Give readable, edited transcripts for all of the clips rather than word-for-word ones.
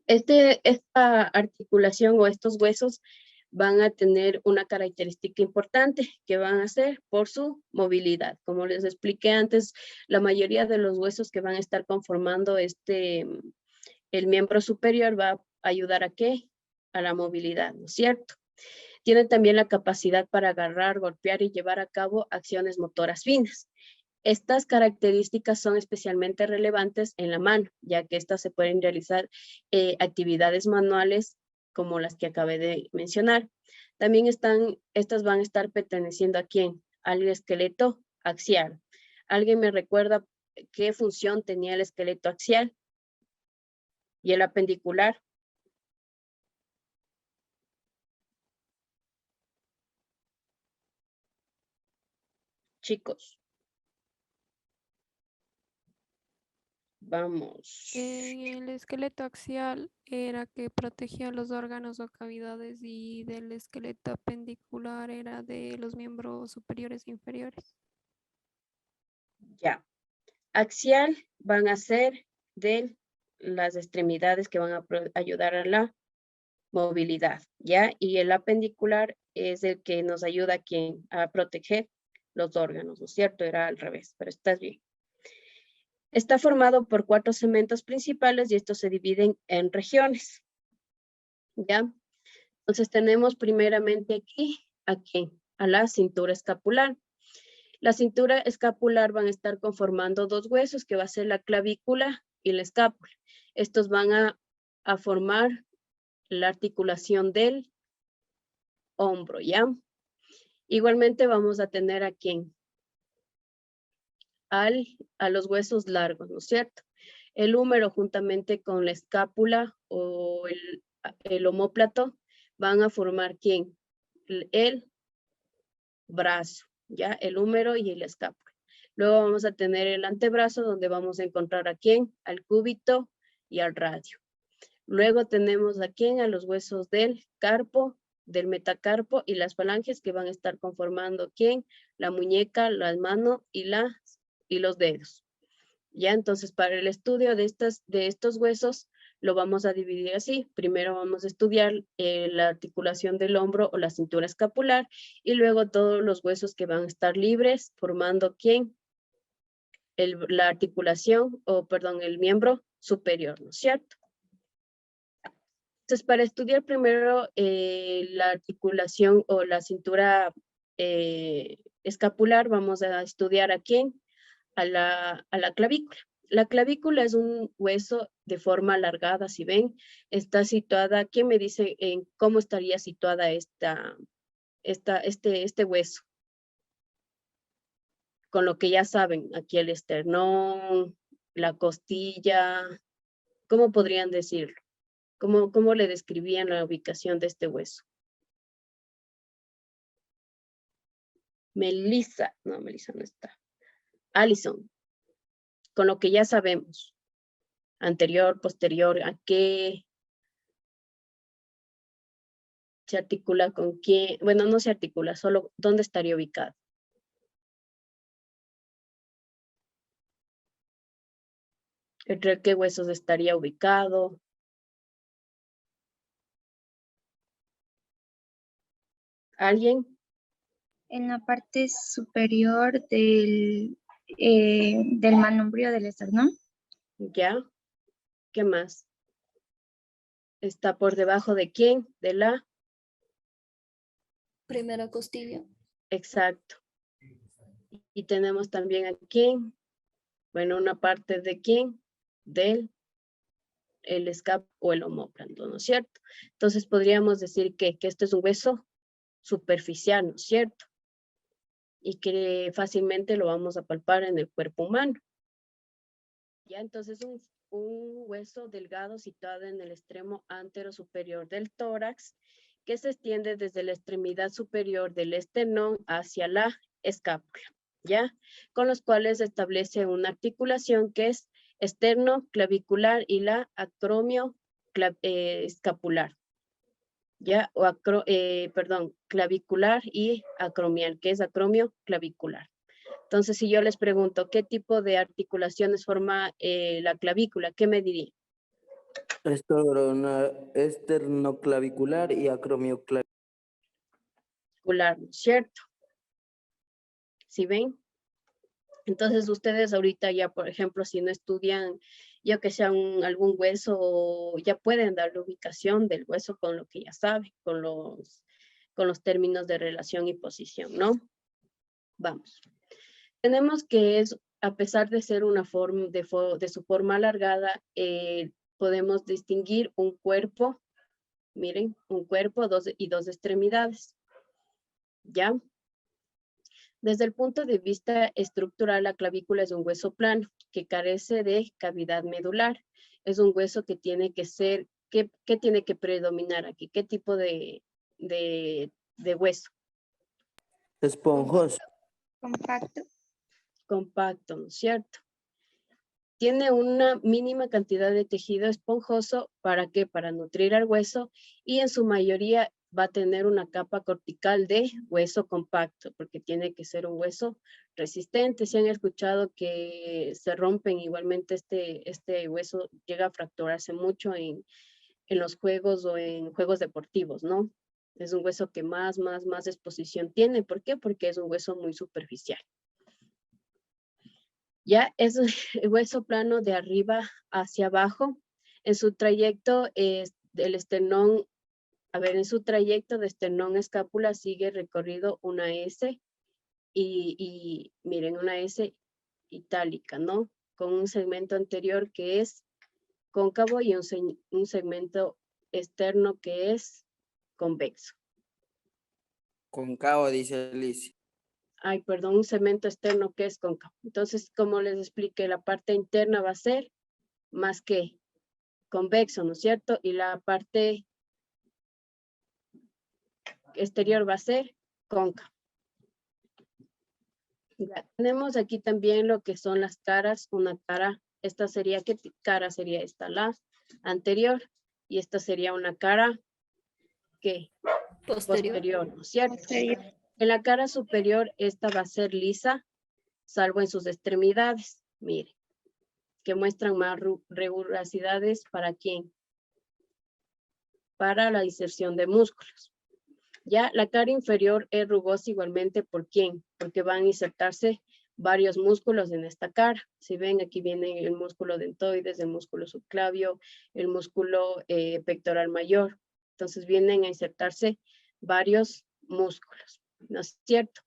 Esta articulación o estos huesos van a tener una característica importante que van a ser por su movilidad. Como les expliqué antes, la mayoría de los huesos que van a estar conformando el miembro superior va a ayudar ¿a qué? A la movilidad, ¿no es cierto? Tienen también la capacidad para agarrar, golpear y llevar a cabo acciones motoras finas. Estas características son especialmente relevantes en la mano, ya que estas se pueden realizar actividades manuales como las que acabé de mencionar. También estas van a estar perteneciendo ¿a quién? Al esqueleto axial. ¿Alguien me recuerda qué función tenía el esqueleto axial y el apendicular? Chicos. Vamos. El esqueleto axial era que protegía los órganos o cavidades y del esqueleto apendicular era de los miembros superiores e inferiores. Ya. Axial van a ser de las extremidades que van a ayudar a la movilidad, ¿ya? Y el apendicular es el que nos ayuda a proteger los órganos, ¿no es cierto? Era al revés, pero estás bien. Está formado por 4 segmentos principales y estos se dividen en regiones, ¿ya? Entonces tenemos primeramente aquí, a la cintura escapular. La cintura escapular van a estar conformando dos huesos, que va a ser la clavícula y la escápula. Estos van a formar la articulación del hombro, ¿ya? Igualmente vamos a tener a a los huesos largos, ¿no es cierto? El húmero juntamente con la escápula o el omóplato van a formar ¿quién? El brazo, ¿ya? El húmero y el escápula. Luego vamos a tener el antebrazo donde vamos a encontrar a quién? Al cúbito y al radio. Luego tenemos a quién? A los huesos del carpo, del metacarpo y las falanges que van a estar conformando quién? La muñeca, las manos y los dedos. Ya, entonces para el estudio de estos huesos lo vamos a dividir así. Primero vamos a estudiar la articulación del hombro o la cintura escapular y luego todos los huesos que van a estar libres formando ¿quién? La articulación el miembro superior, ¿no es cierto? Entonces para estudiar primero la articulación o la cintura escapular vamos a estudiar ¿a quién? A la clavícula. La clavícula es un hueso de forma alargada, si ven, está situada, ¿quién me dice en cómo estaría situada este hueso? Con lo que ya saben, aquí el esternón, la costilla, ¿cómo podrían decirlo? ¿Cómo le describían la ubicación de este hueso? Melissa no está. Alison, con lo que ya sabemos, anterior, posterior, ¿a qué se articula con quién? Bueno, no se articula, solo ¿dónde estaría ubicado? ¿Entre qué huesos estaría ubicado? ¿Alguien? En la parte superior del manubrio del esternón. ¿Ya? ¿Qué más? ¿Está por debajo de quién? De la primera costilla. Exacto. Y tenemos también a quién. Bueno, una parte de quién. Del el escapo o el omóplato, ¿no es cierto? Entonces podríamos decir que este es un hueso superficial, ¿no es cierto? Y que fácilmente lo vamos a palpar en el cuerpo humano. Ya, entonces un hueso delgado situado en el extremo antero superior del tórax que se extiende desde la extremidad superior del esternón hacia la escápula, ¿ya? Con los cuales establece una articulación que es esterno-clavicular y la acromio escapular, ¿ya? Clavicular y acromial, que es acromio clavicular. Entonces, si yo les pregunto, ¿qué tipo de articulaciones forma la clavícula? ¿Qué me diría? Esternoclavicular y acromioclavicular. ¿No es cierto? ¿Sí ven? Entonces ustedes ahorita ya, por ejemplo, si no estudian, yo que sea algún hueso, ya pueden dar la ubicación del hueso con lo que ya saben, con los términos de relación y posición, ¿no? Vamos. Tenemos que es, a pesar de ser una forma, de su forma alargada, podemos distinguir un cuerpo, miren, un cuerpo y dos extremidades, ¿ya? Desde el punto de vista estructural, la clavícula es un hueso plano que carece de cavidad medular. Es un hueso que tiene que ser, ¿qué tiene que predominar aquí? ¿Qué tipo de hueso? Esponjoso. Compacto. Compacto, ¿no es cierto? Tiene una mínima cantidad de tejido esponjoso, ¿para qué? Para nutrir al hueso, y en su mayoría va a tener una capa cortical de hueso compacto, porque tiene que ser un hueso resistente. Si han escuchado que se rompen igualmente este hueso, llega a fracturarse mucho en los juegos o en juegos deportivos, ¿no? Es un hueso que más exposición tiene. ¿Por qué? Porque es un hueso muy superficial. Ya es el hueso plano de arriba hacia abajo. En su trayecto del esternón, en su trayecto de esternón a escápula sigue recorrido una S y miren, una S itálica, ¿no? Con un segmento anterior que es cóncavo y un segmento externo que es convexo. Concavo, dice Alicia. Ay, perdón, un segmento externo que es cóncavo. Entonces, como les expliqué, la parte interna va a ser más que convexo, ¿no es cierto? Y la parte exterior va a ser cóncavo. Ya, tenemos aquí también lo que son las caras. Una cara, esta sería, ¿qué cara sería esta? La anterior. Y esta sería una cara, ¿qué? Posterior, ¿no es cierto? Posterior. En la cara superior, esta va a ser lisa, salvo en sus extremidades. Mire, que muestran más rigurosidades. ¿Para quién? Para la inserción de músculos. Ya la cara inferior es rugosa igualmente. ¿Por quién? Porque van a insertarse varios músculos en esta cara. Si ven, aquí viene el músculo deltoides, el músculo subclavio, el músculo pectoral mayor. Entonces vienen a insertarse varios músculos, ¿no es cierto?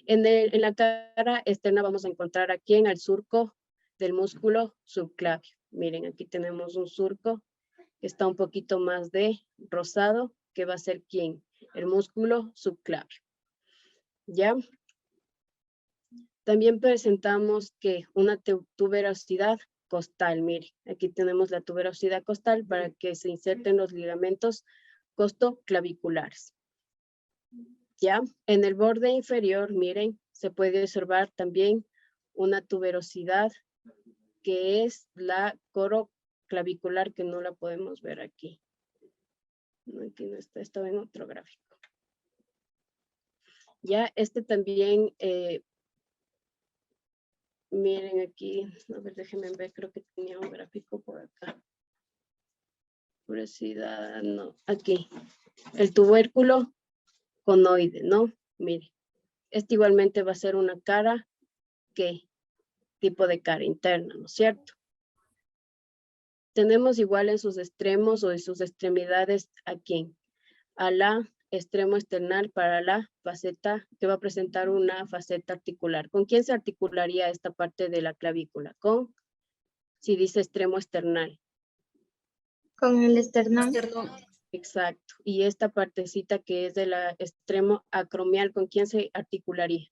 En la cara externa vamos a encontrar aquí en el surco del músculo subclavio. Miren, aquí tenemos un surco que está un poquito más de rosado, que va a ser ¿quién? El músculo subclavio. ¿Ya? También presentamos que una tuberosidad costal. Mire, aquí tenemos la tuberosidad costal para que se inserten los ligamentos costoclaviculares. ¿Ya? En el borde inferior, miren, se puede observar también una tuberosidad que es la coroclavicular, que no la podemos ver aquí. No, aquí no está, estaba en otro gráfico. Ya, este también, miren aquí, a ver, déjenme ver, creo que tenía un gráfico por acá. Tuberosidad, no, aquí. El tubérculo conoide, ¿no? Mire, este igualmente va a ser una cara, ¿qué tipo de cara interna, ¿no es cierto? Tenemos igual en sus extremos o en sus extremidades a quién? A la extremo external para la faceta que va a presentar una faceta articular. ¿Con quién se articularía esta parte de la clavícula? Con, si dice extremo external. Con el esternón. Exacto. Y esta partecita que es de la extremo acromial, ¿con quién se articularía?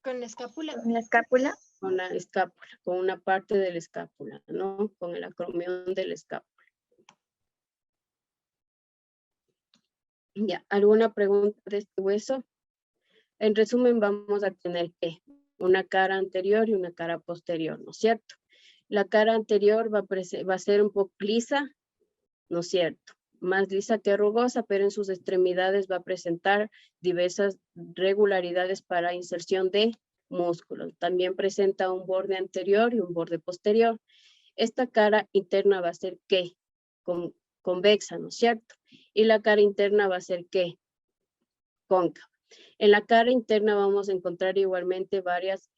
Con la escápula. Con la escápula. Con la escápula, con una parte de la escápula, ¿no? Con el acromión de la escápula. Ya, ¿alguna pregunta de este hueso? En resumen, vamos a tener que una cara anterior y una cara posterior, ¿no es cierto? La cara anterior va a ser un poco lisa, ¿no es cierto? Más lisa que rugosa, pero en sus extremidades va a presentar diversas regularidades para inserción de músculos. También presenta un borde anterior y un borde posterior. esta cara interna va a ser ¿qué? Convexa, ¿no es cierto? Y la cara interna va a ser ¿qué? Cóncava. En la cara interna vamos a encontrar igualmente varias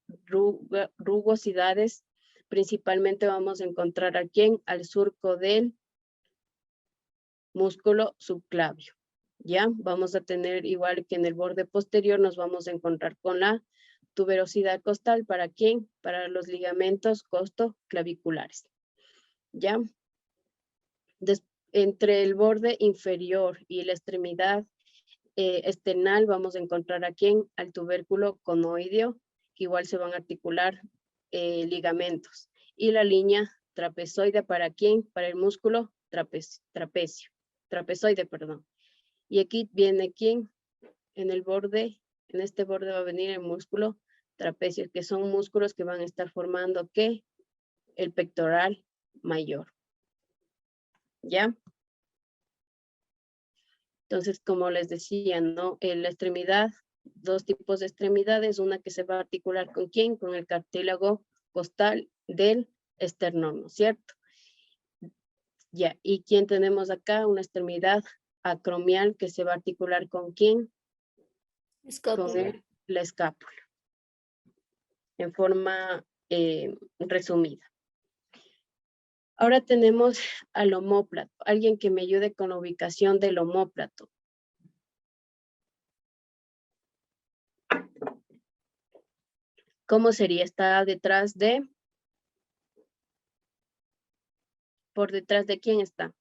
rugosidades. Principalmente vamos a encontrar aquí al surco del músculo subclavio. ¿Ya? Vamos a tener igual que en el borde posterior nos vamos a encontrar con la tuberosidad costal. ¿Para quién? Para los ligamentos costoclaviculares. ¿Ya? Entre el borde inferior y la extremidad external vamos a encontrar aquí al tubérculo conoideo, que igual se van a articular ligamentos. Y la línea trapezoide, ¿para quién? Para el músculo trapezoide, perdón. Y aquí viene ¿quién? En el borde, en este borde va a venir el músculo trapecio, que son músculos que van a estar formando ¿qué? El pectoral mayor. ¿Ya? Entonces, como les decía, ¿no? En la extremidad, dos tipos de extremidades, una que se va a articular ¿con quién? Con el cartílago costal del esternón, ¿no es cierto? Ya, ¿y quién tenemos acá? Una extremidad acromial que se va a articular ¿con quién? Con la escápula. En forma resumida. Ahora tenemos al omóplato. Alguien que me ayude con la ubicación del omóplato. ¿Cómo sería? Está detrás de... ¿Por detrás de quién está?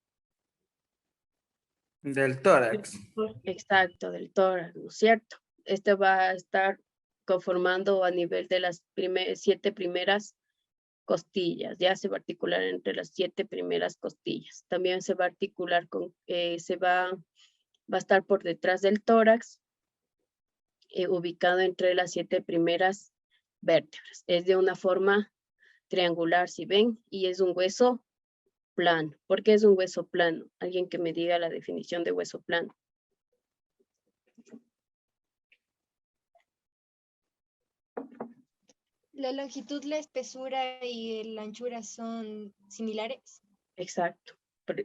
Del tórax. Exacto, del tórax, ¿no es cierto? Este va a estar conformando a nivel de las 7 primeras costillas. Ya se va a articular entre las 7 primeras costillas. También se va a articular con... va a estar por detrás del tórax, ubicado entre las 7 primeras vértebras. Es de una forma triangular, si ven, y es un hueso plano. ¿Por qué es un hueso plano? Alguien que me diga la definición de hueso plano. ¿La longitud, la espesura y la anchura son similares? Exacto.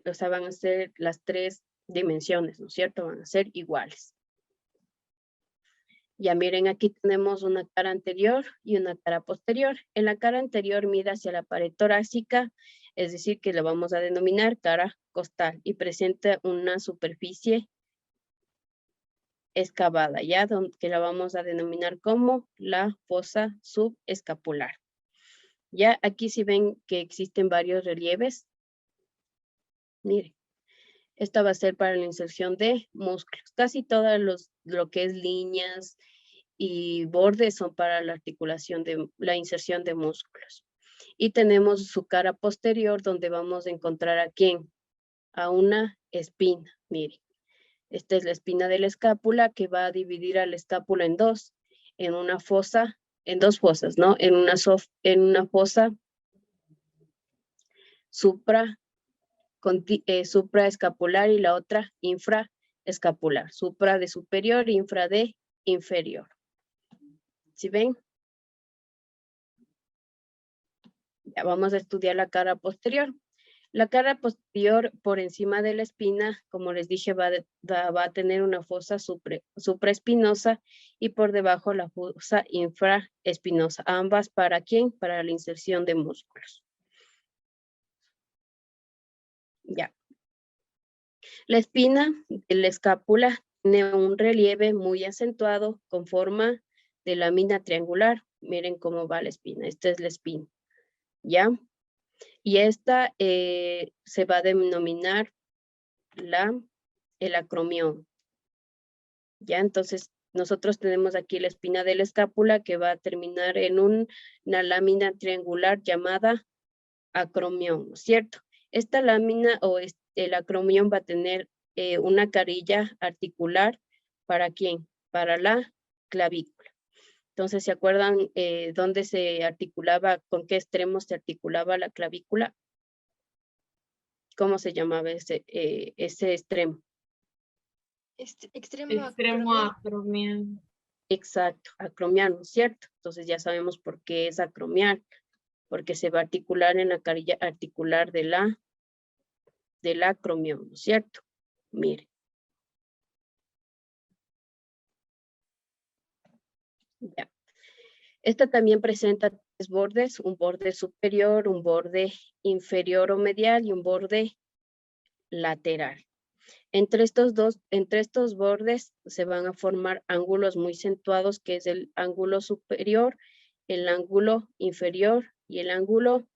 O sea, van a ser las 3 dimensiones, ¿no es cierto? Van a ser iguales. Ya miren, aquí tenemos una cara anterior y una cara posterior. En la cara anterior mira hacia la pared torácica, es decir, que lo vamos a denominar cara costal y presenta una superficie excavada, ya que la vamos a denominar como la fosa subescapular. Ya aquí sí ven que existen varios relieves. Miren, esta va a ser para la inserción de músculos. Casi todas lo que es líneas y bordes son para la articulación de la inserción de músculos. Y tenemos su cara posterior donde vamos a encontrar a quién, a una espina. Miren, esta es la espina de la escápula que va a dividir a la escápula en dos, en una fosa, en dos fosas, ¿no? En una fosa supraescapular y la otra infraescapular. Supra de superior, infra de inferior. ¿Sí ven? Ya vamos a estudiar la cara posterior. La cara posterior por encima de la espina, como les dije, va a tener una fosa supraespinosa y por debajo la fosa infraespinosa. Ambas, ¿para quién? Para la inserción de músculos. Ya. La espina de la escápula tiene un relieve muy acentuado con forma de lámina triangular. Miren cómo va la espina. Esta es la espina. ¿Ya? Y esta se va a denominar el acromión. ¿Ya? Entonces, nosotros tenemos aquí la espina de la escápula que va a terminar en una lámina triangular llamada acromión, ¿no es cierto? Esta lámina o el acromión va a tener una carilla articular, ¿para quién? Para la clavícula. Entonces, ¿se acuerdan dónde se articulaba, con qué extremo se articulaba la clavícula? ¿Cómo se llamaba ese extremo? Extremo acromial. Exacto, acromial, ¿no es cierto? Entonces ya sabemos por qué es acromial, porque se va a articular en la carilla articular del acromión, ¿no es cierto? Mire. Ya. Esta también presenta tres bordes, un borde superior, un borde inferior o medial y un borde lateral. Entre estos bordes se van a formar ángulos muy acentuados, que es el ángulo superior, el ángulo inferior y el ángulo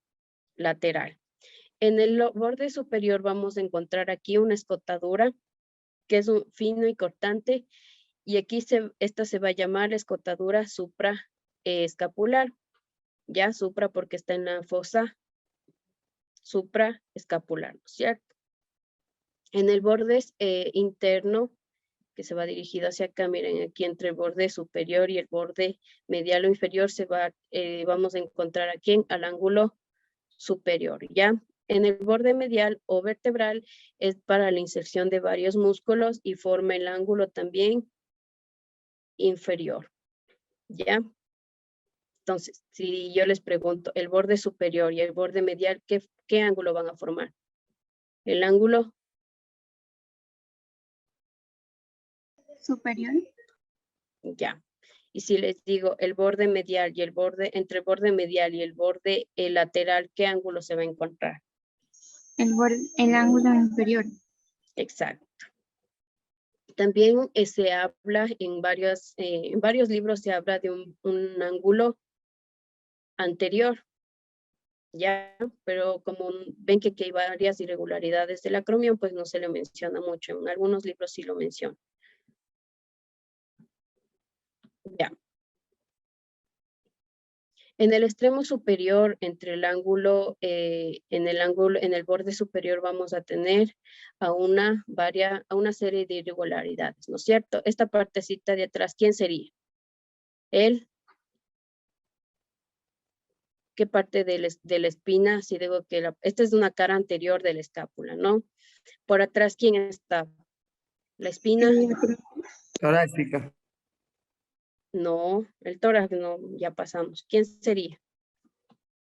lateral. En el borde superior vamos a encontrar aquí una escotadura, que es un fino y cortante, y aquí esta se va a llamar escotadura supraescapular. Ya supra porque está en la fosa supraescapular, ¿no es cierto? En el borde interno, que se va dirigido hacia acá, miren, aquí entre el borde superior y el borde medial o inferior vamos a encontrar aquí al ángulo superior, ¿ya? En el borde medial o vertebral es para la inserción de varios músculos y forma el ángulo también inferior, ¿ya? Entonces, si yo les pregunto, el borde superior y el borde medial, ¿qué ángulo van a formar? El ángulo superior. ya. Y si les digo el borde medial y entre el borde medial y el borde lateral, ¿qué ángulo se va a encontrar? El ángulo inferior. Exacto. También se habla en varios libros se habla de un ángulo anterior, ya, pero como ven que hay varias irregularidades del acromión, pues no se le menciona mucho. En algunos libros sí lo menciona. Ya. En el extremo superior, entre el ángulo, en el borde superior vamos a tener a una serie de irregularidades, ¿no es cierto? Esta partecita de atrás, ¿quién sería? ¿Qué parte de la espina? Si digo que esta es una cara anterior de la escápula, ¿no? Por atrás, ¿quién está? ¿La espina? Torácica. No, el tórax no, ya pasamos. ¿Quién sería?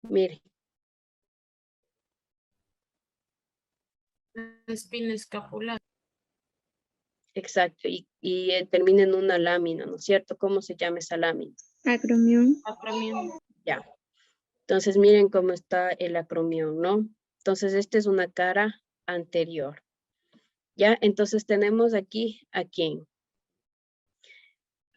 Mire. La espina escapular. Exacto, y termina en una lámina, ¿no es cierto? ¿Cómo se llama esa lámina? Acromión. Acromión. Ya. Entonces, miren cómo está el acromión, ¿no? Entonces, esta es una cara anterior. ¿Ya? Entonces, tenemos aquí, ¿a quién?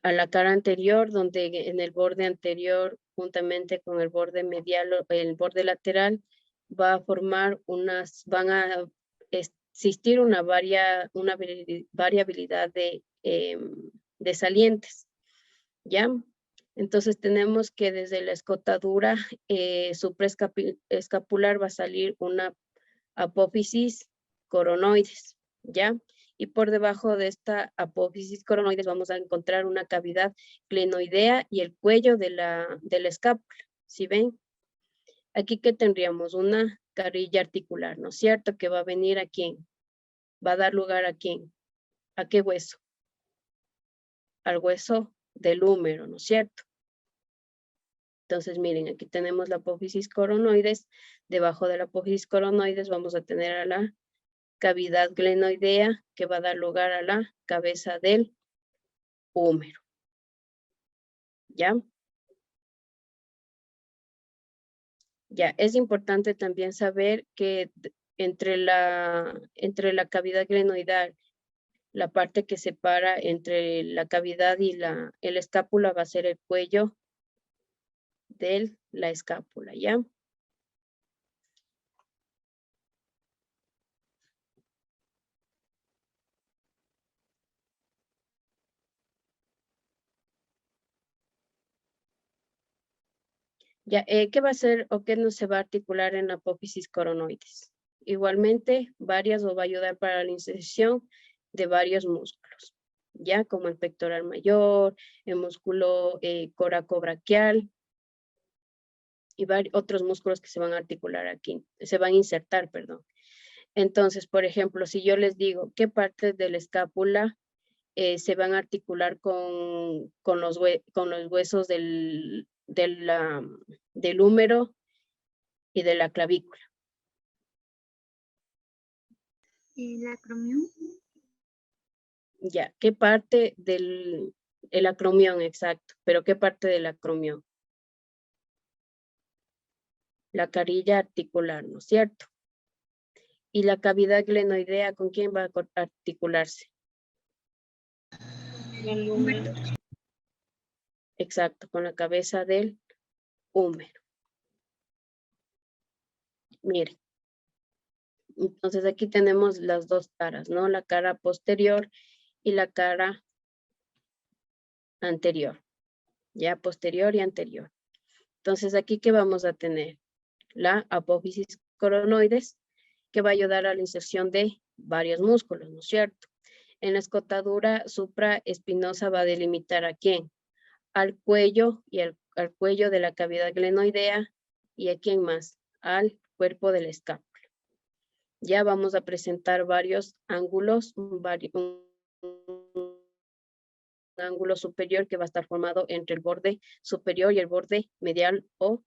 A la cara anterior, donde en el borde anterior, juntamente con el borde medial, el borde lateral, va a formar van a existir una variabilidad de salientes, ¿ya? Entonces tenemos que desde la escotadura supraescapular va a salir una apófisis coronoides, ¿ya? Y por debajo de esta apófisis coronoides vamos a encontrar una cavidad glenoidea y el cuello de la escápula, ¿sí ven? Aquí que tendríamos una carrilla articular, ¿no es cierto? Que va a venir a quién, va a dar lugar a quién, ¿a qué hueso? Al hueso del húmero, ¿no es cierto? Entonces, miren, aquí tenemos la apófisis coronoides. Debajo de la apófisis coronoides vamos a tener a la cavidad glenoidea que va a dar lugar a la cabeza del húmero. ¿Ya? Ya, es importante también saber que entre la cavidad glenoidal, la parte que separa entre la cavidad y el escápula va a ser el cuello de la escápula, ¿ya? Ya, ¿qué va a hacer o qué no se va a articular en la apófisis coronoides? Igualmente, varias o va a ayudar para la inserción de varios músculos, ya como el pectoral mayor, el músculo coracobraquial y otros músculos que se van a articular aquí, se van a insertar, perdón. Entonces, por ejemplo, si yo les digo qué partes de la escápula se van a articular con los huesos del húmero y de la clavícula. El acromión. Ya, ¿qué parte el acromión, exacto? Pero ¿qué parte del acromión? La carilla articular, ¿no es cierto? Y la cavidad glenoidea, ¿con quién va a articularse? El húmero. Exacto, con la cabeza del húmero. Miren. Entonces aquí tenemos las dos caras, ¿no? La cara posterior y la cara anterior. Ya, posterior y anterior. Entonces aquí, ¿qué vamos a tener? La apófisis coronoides, que va a ayudar a la inserción de varios músculos, ¿no es cierto? En la escotadura supraespinosa va a delimitar ¿a quién? Al cuello y al cuello de la cavidad glenoidea, y ¿a quién más? Al cuerpo del escápula. Ya vamos a presentar varios ángulos, un ángulo superior que va a estar formado entre el borde superior y el borde medial o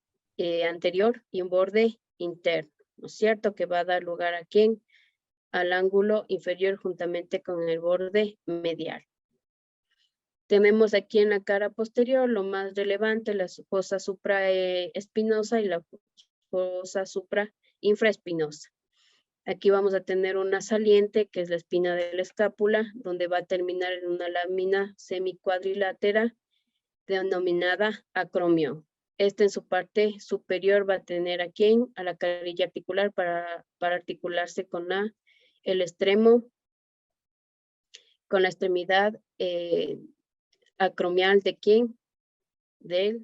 anterior, y un borde interno, ¿no es cierto? Que va a dar lugar ¿a quién? Al ángulo inferior juntamente con el borde medial. Tenemos aquí en la cara posterior lo más relevante, la fosa supraespinosa y la fosa suprainfraespinosa. Aquí vamos a tener una saliente, que es la espina de la escápula, donde va a terminar en una lámina semicuadrilátera denominada acromión. Este en su parte superior va a tener ¿a quién? A la carilla articular para articularse con el extremo, con la extremidad acromial de ¿quién? De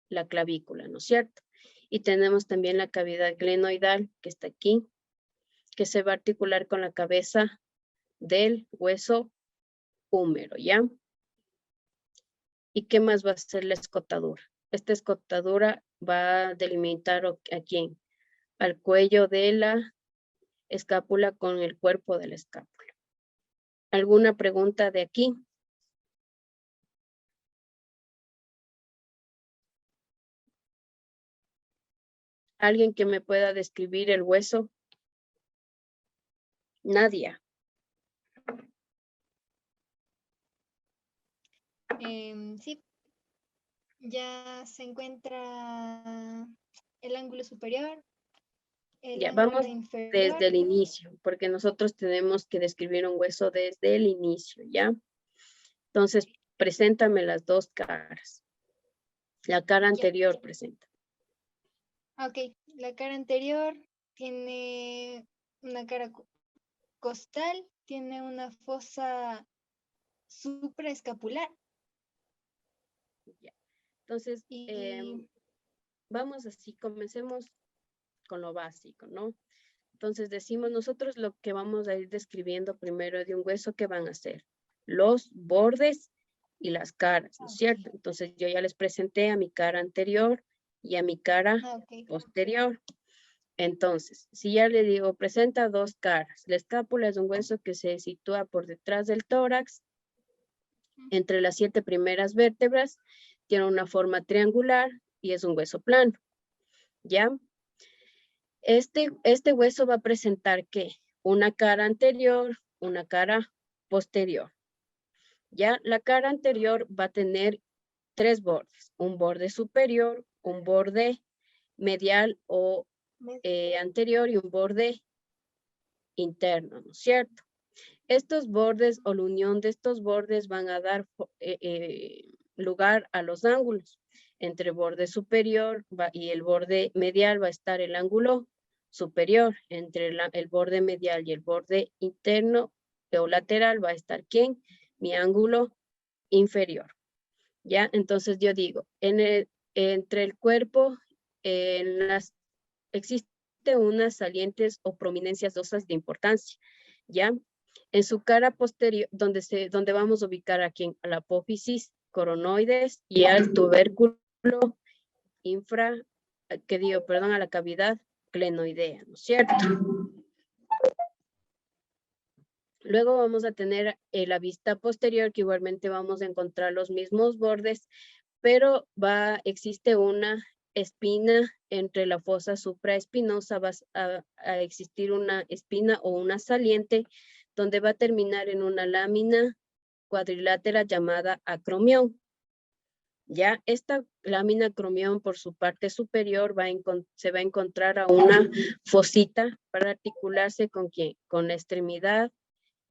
la clavícula, ¿no es cierto? Y tenemos también la cavidad glenoidal, que está aquí, que se va a articular con la cabeza del hueso húmero, ¿ya? ¿Y qué más va a ser la escotadura? Esta escotadura va a delimitar ¿a quién? Al cuello de la escápula con el cuerpo de la escápula. ¿Alguna pregunta de aquí? ¿Alguien que me pueda describir el hueso? Nadia. Sí, ya se encuentra el ángulo superior, el Ya, ángulo vamos inferior. desde el inicio, porque nosotros tenemos que describir un hueso desde el inicio, ¿ya? Entonces, preséntame las dos caras. La cara anterior presenta. Ok, la cara anterior tiene una cara costal, tiene una fosa supraescapular. Ya. Entonces, Y vamos así, comencemos con lo básico, ¿no? Entonces decimos nosotros lo que vamos a ir describiendo primero de un hueso, que van a ser los bordes y las caras, ¿no es cierto? Entonces yo ya les presenté a mi cara anterior y a mi cara posterior. Entonces, si ya le digo, presenta dos caras. La escápula es un hueso que se sitúa por detrás del tórax, entre las 7 primeras vértebras, tiene una forma triangular y es un hueso plano, ¿ya? Este hueso va a presentar ¿qué? Una cara anterior, una cara posterior. Ya la cara anterior va a tener 3 bordes, un borde superior, un borde medial o anterior y un borde interno, ¿no es cierto? Estos bordes o la unión de estos bordes van a dar lugar a los ángulos. Entre borde superior y el borde medial va a estar el ángulo superior. Entre el borde medial y el borde interno o lateral va a estar ¿quién? Mi ángulo inferior. ¿Ya? Entonces yo digo, entre el cuerpo existe unas salientes o prominencias óseas de importancia, ¿ya? En su cara posterior, donde vamos a ubicar aquí a la apófisis coronoides y al tubérculo a la cavidad glenoidea, ¿no es cierto? Luego vamos a tener la vista posterior, que igualmente vamos a encontrar los mismos bordes, pero existe una espina entre la fosa supraespinosa, va a existir una espina o una saliente donde va a terminar en una lámina cuadrilátera llamada acromión. Ya esta lámina acromión por su parte superior se va a encontrar a una fosita para articularse con ¿quién? Con la extremidad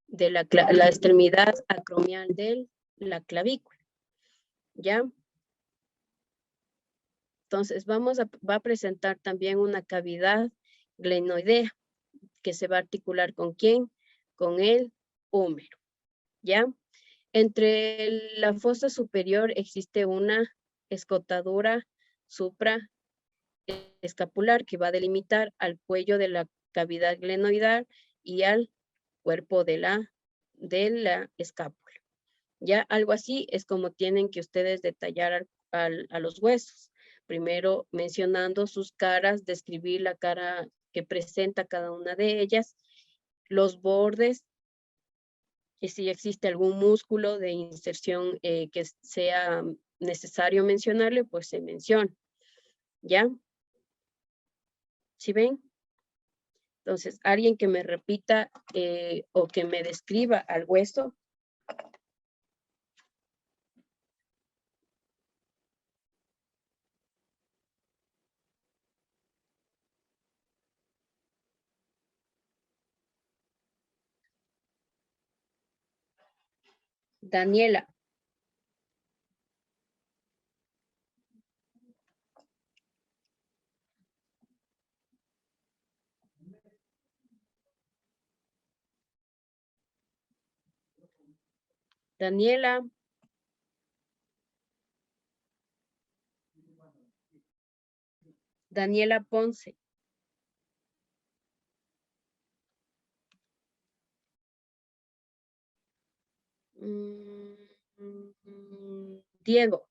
de la extremidad acromial de la clavícula. ¿Ya? Entonces va a presentar también una cavidad glenoidea que se va a articular ¿con quién? Con el húmero. ¿Ya? Entre la fosa superior existe una escotadura supraescapular que va a delimitar al cuello de la cavidad glenoidal y al cuerpo de la escápula. Ya algo así es como tienen que ustedes detallar a los huesos. Primero mencionando sus caras, describir la cara que presenta cada una de ellas, los bordes, y si existe algún músculo de inserción que sea necesario mencionarle, pues se menciona. ¿Ya? ¿Sí ven? Entonces, alguien que me repita o que me describa al hueso. Daniela. Daniela. Daniela Ponce. Diego.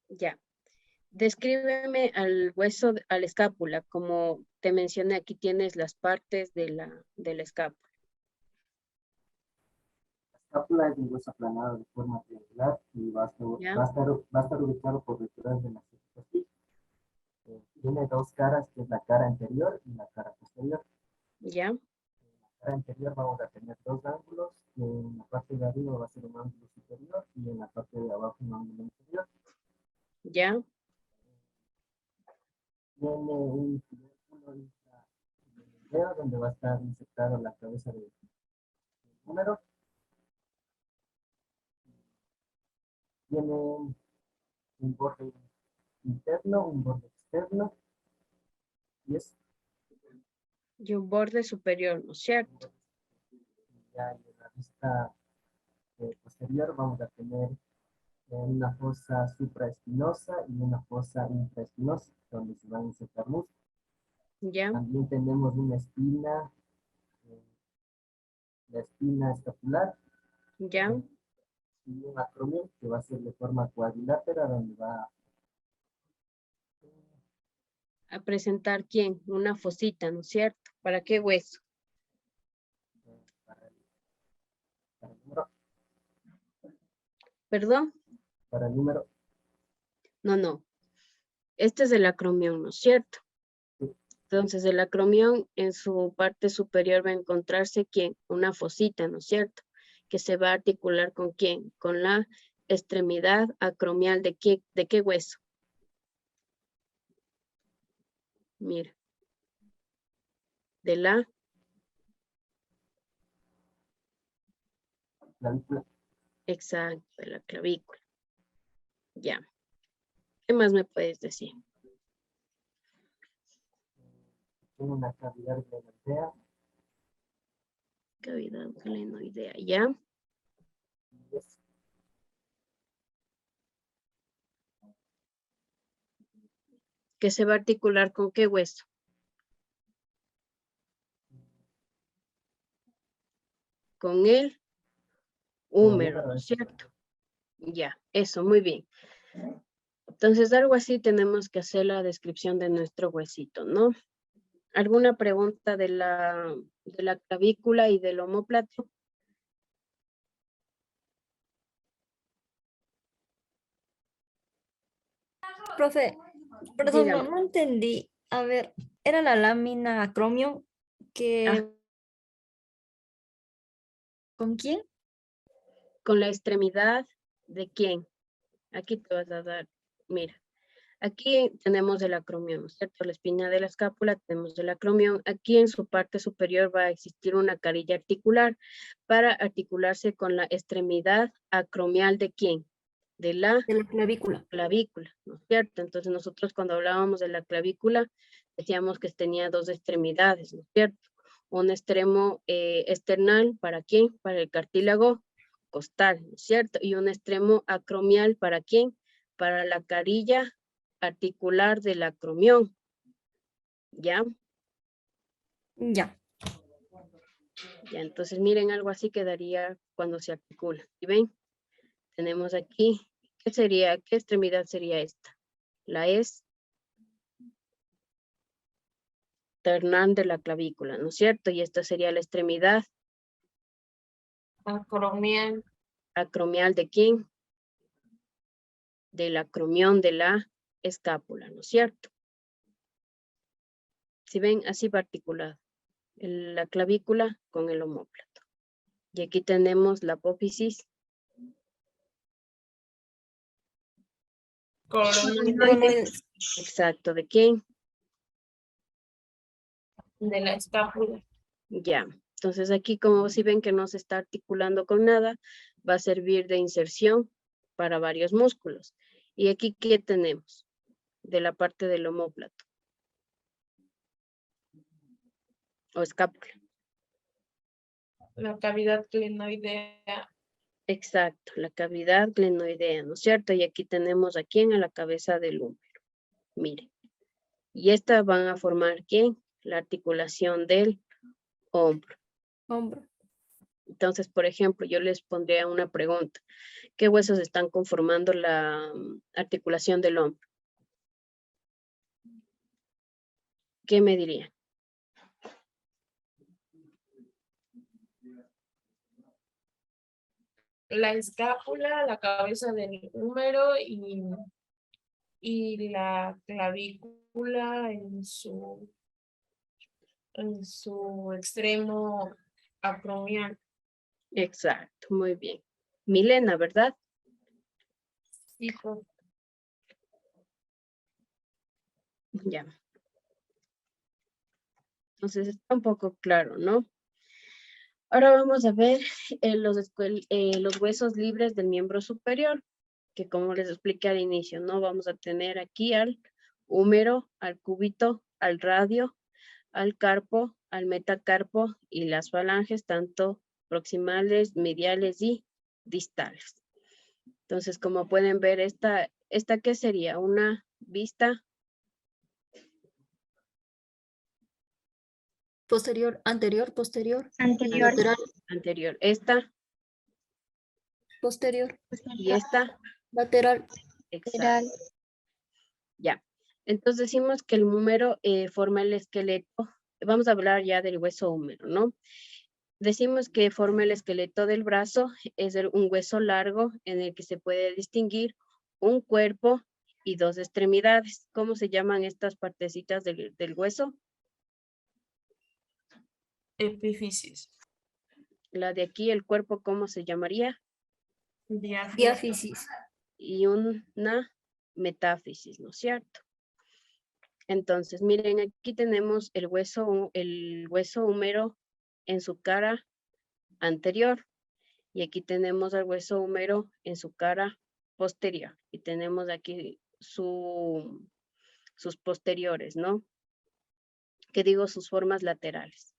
Ya. Descríbeme al hueso, a la escápula. Como te mencioné, aquí tienes las partes de la escápula. La escápula es un hueso aplanado de forma triangular y va a estar ubicado por detrás de la costilla. Tiene dos caras, que es la cara anterior y la cara posterior. Ya. En la cara anterior vamos a tener dos ángulos. En la parte de arriba va a ser un ángulo superior y en la parte de abajo un ángulo inferior. Ya. Tiene un círculo intraglenoideo donde va a estar insertada la cabeza del húmero. Tiene un borde interno, un borde externo y es Y un borde superior, ¿no es cierto? ya en la vista posterior vamos a tener una fosa supraespinosa y una fosa intraespinosa donde se van a insertar músculos. Ya. También tenemos una espina, la espina escapular Ya. y un acromión que va a ser de forma cuadrilátera donde va A presentar ¿quién? Una fosita, ¿no es cierto? ¿Para qué hueso? para el número. ¿Perdón? Para el número. No. Este es el acromión, ¿no es cierto? Entonces, el acromión en su parte superior va a encontrarse ¿quién? Una fosita, ¿no es cierto? Que se va a articular ¿con quién? Con la extremidad acromial de qué hueso. Mira. De la Clavícula. exacto, de la clavícula. Ya. ¿Qué más me puedes decir? Tiene una cavidad glenoidea. Cavidad glenoidea, ¿ya? Que se va a articular ¿con qué hueso? Con el húmero, ¿no es cierto? Ya, eso, muy bien. Entonces, algo así tenemos que hacer la descripción de nuestro huesito, ¿no? ¿Alguna pregunta de la clavícula y del omóplato? Profe, perdón, Dígame. no entendí. A ver, era la lámina cromio que... Ah. ¿Con quién? Con la extremidad de quién. Aquí te vas a dar, mira. Aquí tenemos el acromión, ¿no es cierto? La espina de la escápula, tenemos el acromión. Aquí en su parte superior va a existir una carilla articular para articularse con la extremidad acromial de quién? De la De la clavícula. clavícula, ¿no es cierto? Entonces nosotros cuando hablábamos de la clavícula decíamos que tenía dos extremidades, ¿no es cierto? Un extremo external, ¿para quién? Para el cartílago costal, ¿no es cierto? Y un extremo acromial, ¿para quién? Para la carilla articular del acromión, ¿ya? Ya. Ya, entonces miren, algo así quedaría cuando se articula. ¿Y ven? Tenemos aquí, ¿qué sería? ¿Qué extremidad sería esta? La external de la clavícula, ¿no es cierto? Y esta sería la extremidad Acromial. acromial de quién? Del acromión de la escápula, ¿no es cierto? Si ven, así va articulado. La clavícula con el omóplato. Y aquí tenemos la apófisis. Coloides. Exacto, ¿de quién? De la escápula. Ya. Entonces aquí como si ven que no se está articulando con nada, va a servir de inserción para varios músculos. Y aquí, ¿qué tenemos? De la parte del omóplato. O escápula. La cavidad glenoidea. Exacto, la cavidad glenoidea, ¿no es cierto? Y aquí tenemos a quién, a la cabeza del húmero. Miren. Y estas van a formar ¿quién? La articulación del hombro. Hombro. Entonces, por ejemplo, yo les pondría una pregunta. ¿Qué huesos están conformando la articulación del hombro? ¿Qué me dirían? La escápula, la cabeza del húmero y la clavícula en su extremo acromial. Exacto, muy bien. Milena, ¿verdad? Sí, profe. Ya. Entonces está un poco claro, ¿no? Ahora vamos a ver los huesos libres del miembro superior, que como les expliqué al inicio, ¿no? Vamos a tener aquí al húmero, al cúbito, al radio, al carpo, al metacarpo y las falanges, tanto proximales, mediales y distales. Entonces, como pueden ver, esta ¿qué sería? Una vista Posterior, anterior, posterior. Anterior. Lateral, anterior. Esta posterior. y esta. Lateral. Exacto. Ya. Entonces decimos que el húmero forma el esqueleto. Vamos a hablar ya del hueso húmero, ¿no? Decimos que forma el esqueleto del brazo. Es un hueso largo en el que se puede distinguir un cuerpo y dos extremidades. ¿Cómo se llaman estas partecitas del hueso? Epífisis. La de aquí, el cuerpo, ¿cómo se llamaría? Diáfisis. Y una metáfisis, ¿no es cierto? Entonces, miren, aquí tenemos el hueso húmero en su cara anterior. Y aquí tenemos el hueso húmero en su cara posterior. Y tenemos aquí sus posteriores, ¿no? Que digo, sus formas laterales.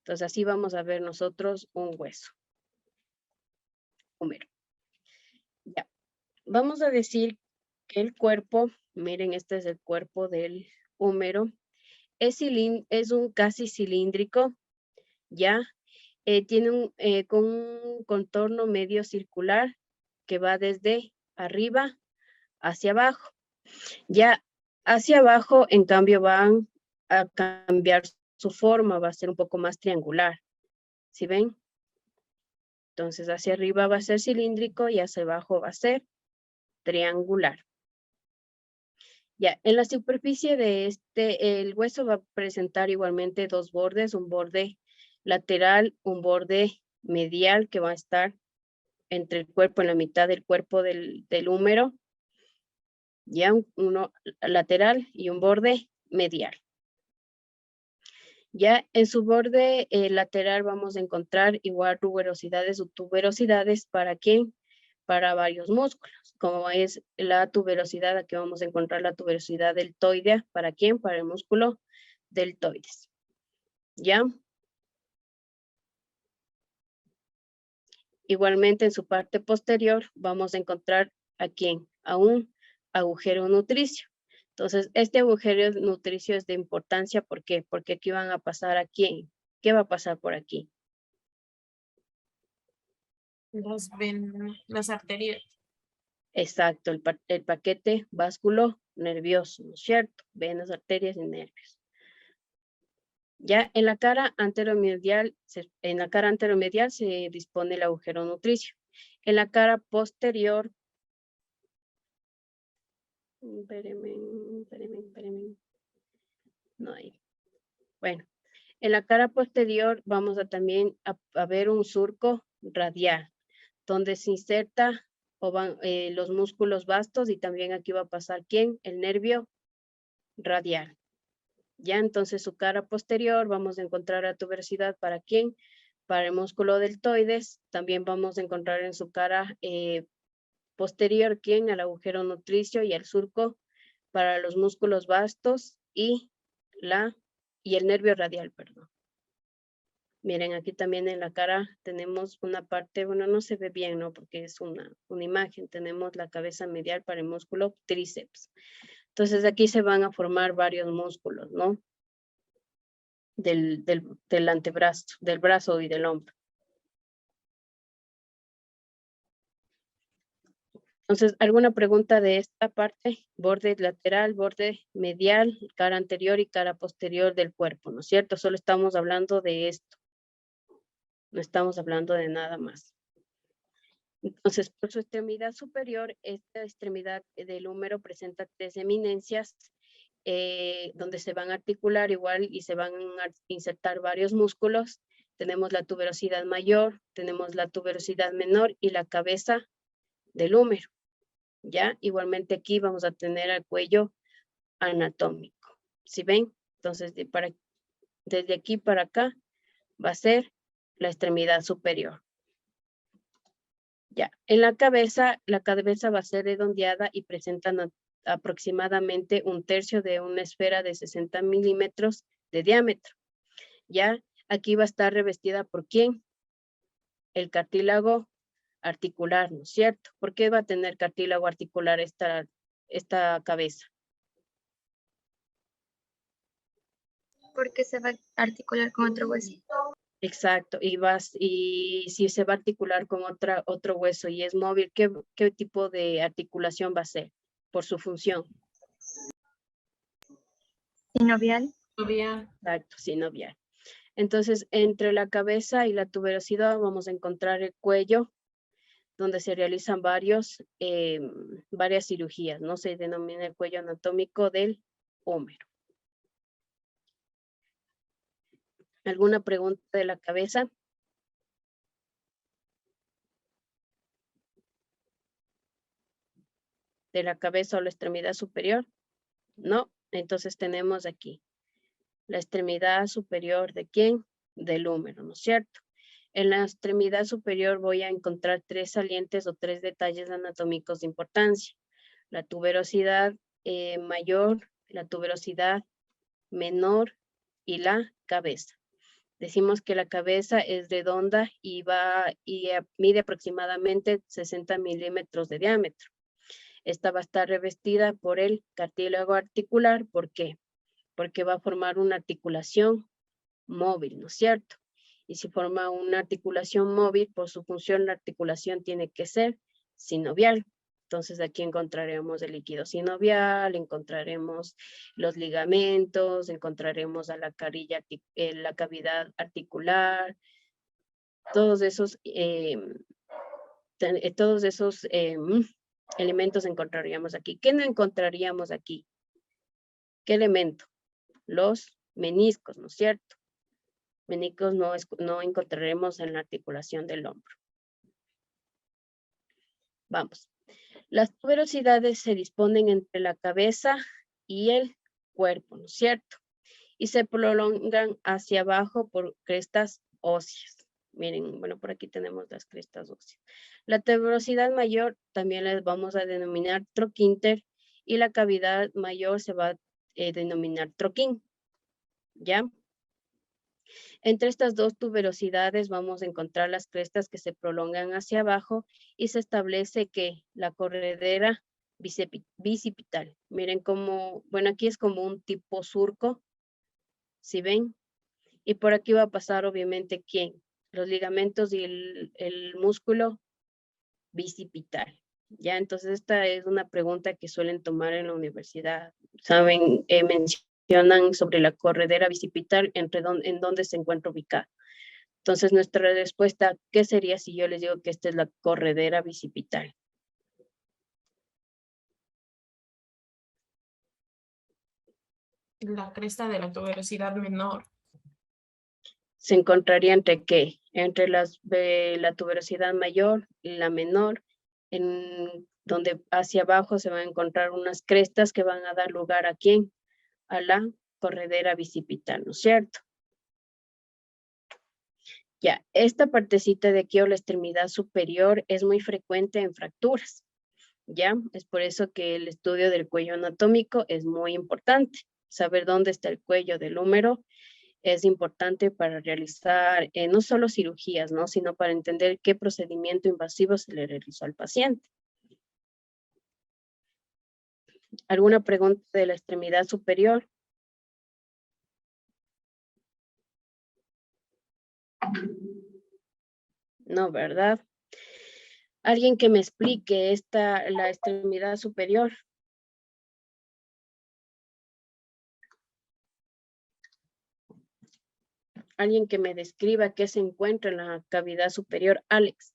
Entonces, así vamos a ver nosotros un hueso húmero. Ya. Vamos a decir que el cuerpo, miren, este es el cuerpo del húmero, es un casi cilíndrico, ¿ya? Tiene con un contorno medio circular que va desde arriba hacia abajo. Ya hacia abajo, en cambio, van a cambiar su forma, va a ser un poco más triangular. ¿Sí ven? Entonces, hacia arriba va a ser cilíndrico y hacia abajo va a ser triangular. Ya, en la superficie de el hueso va a presentar igualmente dos bordes, un borde lateral, un borde medial que va a estar entre el cuerpo, en la mitad del cuerpo del húmero, ya uno lateral y un borde medial. Ya en su borde lateral vamos a encontrar igual tuberosidades o tuberosidades. ¿Para quién? Para varios músculos, como es la tuberosidad, aquí vamos a encontrar la tuberosidad deltoidea. ¿Para quién? Para el músculo deltoides. ¿Ya? Igualmente en su parte posterior vamos a encontrar a quién? A un agujero nutricio. Entonces, este agujero nutricio es de importancia. ¿Por qué? Porque aquí van a pasar a quién. ¿Qué va a pasar por aquí? Las arterias. Exacto, el paquete vasculo nervioso, ¿no es cierto? Venas, arterias y nervios. Ya en la cara anteromedial, se dispone el agujero nutricio. En la cara posterior, espérenme. No hay. Bueno, en la cara posterior vamos a también a ver un surco radial, donde se inserta o van los músculos vastos, y también aquí va a pasar ¿quién? El nervio radial. Ya entonces su cara posterior vamos a encontrar la tuberosidad. ¿Para quién? Para el músculo deltoides. También vamos a encontrar en su cara posterior ¿quién? El agujero nutricio y el surco para los músculos vastos y el nervio radial, perdón. Miren, aquí también en la cara tenemos una parte, bueno, no se ve bien, ¿no? Porque es una imagen. Tenemos la cabeza medial para el músculo tríceps. Entonces aquí se van a formar varios músculos, ¿no? Del antebrazo, del brazo y del hombro. Entonces, ¿alguna pregunta de esta parte? Borde lateral, borde medial, cara anterior y cara posterior del cuerpo, ¿no es cierto? Solo estamos hablando de esto. No estamos hablando de nada más. Entonces, por su extremidad superior, esta extremidad del húmero presenta tres eminencias donde se van a articular igual y se van a insertar varios músculos. Tenemos la tuberosidad mayor, tenemos la tuberosidad menor y la cabeza del húmero. ¿Ya? Igualmente aquí vamos a tener el cuello anatómico. ¿Sí ven? Entonces, desde aquí para acá va a ser la extremidad superior. Ya, en la cabeza va a ser redondeada y presenta aproximadamente un tercio de una esfera de 60 milímetros de diámetro. Ya, aquí va a estar revestida ¿por quién? El cartílago articular, ¿no es cierto? ¿Por qué va a tener cartílago articular esta cabeza? Porque se va a articular con otro hueso. Exacto, y si se va a articular con otro hueso y es móvil, ¿qué tipo de articulación va a ser? Por su función. Sinovial. Exacto, sinovial. Entonces, entre la cabeza y la tuberosidad vamos a encontrar el cuello, donde se realizan varias cirugías, ¿no? Se denomina el cuello anatómico del húmero. ¿Alguna pregunta de la cabeza? ¿De la cabeza o la extremidad superior? No, entonces tenemos aquí la extremidad superior ¿de quién? Del húmero, ¿no es cierto? En la extremidad superior voy a encontrar tres salientes o tres detalles anatómicos de importancia. La tuberosidad mayor, la tuberosidad menor y la cabeza. Decimos que la cabeza es redonda y mide aproximadamente 60 milímetros de diámetro. Esta va a estar revestida por el cartílago articular. ¿Por qué? Porque va a formar una articulación móvil, ¿no es cierto? Y si forma una articulación móvil, por su función la articulación tiene que ser sinovial. Entonces aquí encontraremos el líquido sinovial, encontraremos los ligamentos, encontraremos a la carilla, la cavidad articular, todos esos elementos encontraríamos aquí. ¿Qué no encontraríamos aquí? ¿Qué elemento? Los meniscos, ¿no es cierto? Meniscos no encontraremos en la articulación del hombro. Vamos. Las tuberosidades se disponen entre la cabeza y el cuerpo, ¿no es cierto? Y se prolongan hacia abajo por crestas óseas. Miren, bueno, por aquí tenemos las crestas óseas. La tuberosidad mayor también la vamos a denominar troquínter y la cavidad mayor se va a denominar troquín. ¿Ya? Entre estas dos tuberosidades vamos a encontrar las crestas que se prolongan hacia abajo y se establece que la corredera bicipital. Miren cómo, bueno, aquí es como un tipo surco, ¿sí ven? Y por aquí va a pasar obviamente ¿quién? Los ligamentos y el músculo bicipital. Ya, entonces esta es una pregunta que suelen tomar en la universidad. Saben, mencionan sobre la corredera bicipital en dónde se encuentra ubicada. Entonces nuestra respuesta, ¿qué sería si yo les digo que esta es la corredera bicipital? La cresta de la tuberosidad menor. Se encontraría entre qué? Entre la tuberosidad mayor y la menor, en donde hacia abajo se van a encontrar unas crestas que van a dar lugar ¿a quién? A la corredera bicipital, ¿no es cierto? Ya, esta partecita de aquí o la extremidad superior es muy frecuente en fracturas, ¿ya? Es por eso que el estudio del cuello anatómico es muy importante. Saber dónde está el cuello del húmero es importante para realizar no solo cirugías, ¿no? Sino para entender qué procedimiento invasivo se le realizó al paciente. ¿Alguna pregunta de la extremidad superior? No, ¿verdad? Alguien que me explique la extremidad superior. Alguien que me describa qué se encuentra en la cavidad superior. Alex.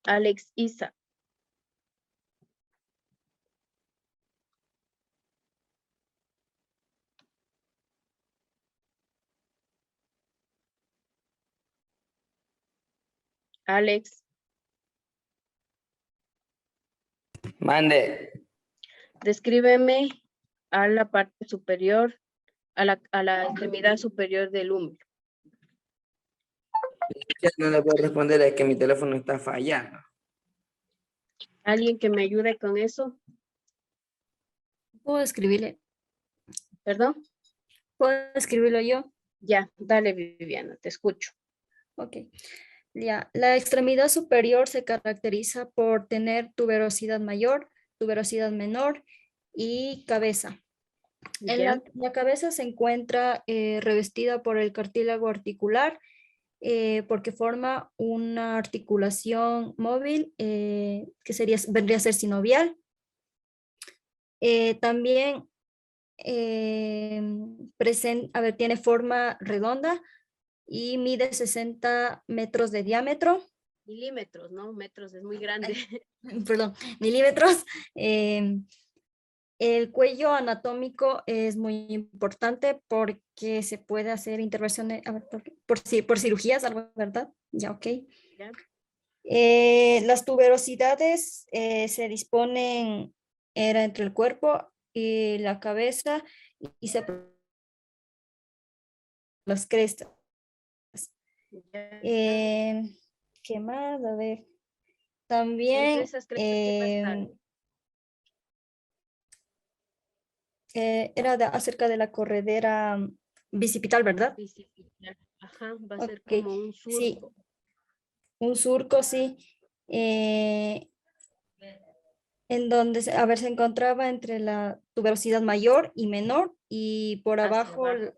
Alex Isa. Alex. Mande. Descríbeme a la parte superior, a la extremidad superior del húmero. Ya no le puedo responder, es que mi teléfono está fallando. ¿Alguien que me ayude con eso? ¿Puedo escribirle? ¿Perdón? ¿Puedo escribirlo yo? Ya, dale Viviana, te escucho. Ok. Ya. La extremidad superior se caracteriza por tener tuberosidad mayor, tuberosidad menor y cabeza. En Ya, la cabeza se encuentra revestida por el cartílago articular porque forma una articulación móvil que vendría a ser sinovial. También tiene forma redonda y mide 60 metros de diámetro. milímetros, ¿no? Metros es muy grande. Perdón, milímetros. El cuello anatómico es muy importante porque se puede hacer intervenciones, a ver, por cirugías, algo, ¿verdad? Ya, ok. Ya. Las tuberosidades se disponen entre el cuerpo y la cabeza y se las crestas. Ya. ¿Qué más? A ver. Entre También esas crestas que va a estar. era acerca de la corredera bicipital, ¿verdad? Bicipital. Ajá, va a ser Ok, como un sí, surco. un surco, sí. En donde, se encontraba entre la tuberosidad mayor y menor y por Hacia abajo abajo.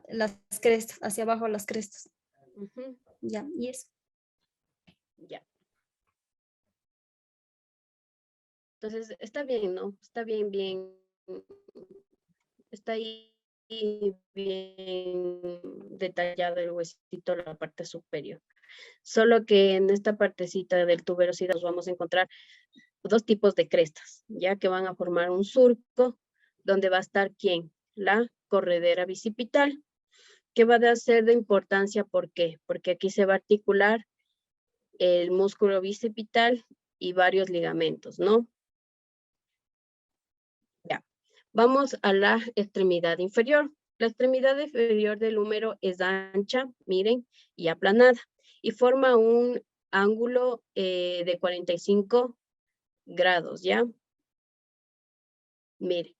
las crestas, hacia abajo las crestas. Ujú, Ya, y eso. ya. Entonces, está bien, ¿no? Está bien. Está ahí bien detallado el huesito, la parte superior. Solo que en esta partecita del tuberosidad nos vamos a encontrar dos tipos de crestas, ya que van a formar un surco donde va a estar ¿quién? La corredera bicipital, que va a ser de importancia, ¿por qué? Porque aquí se va a articular el músculo bicipital y varios ligamentos, ¿no? Ya, vamos a la extremidad inferior. La extremidad inferior del húmero es ancha, miren, y aplanada, y forma un ángulo de 45 grados, ¿ya? Miren.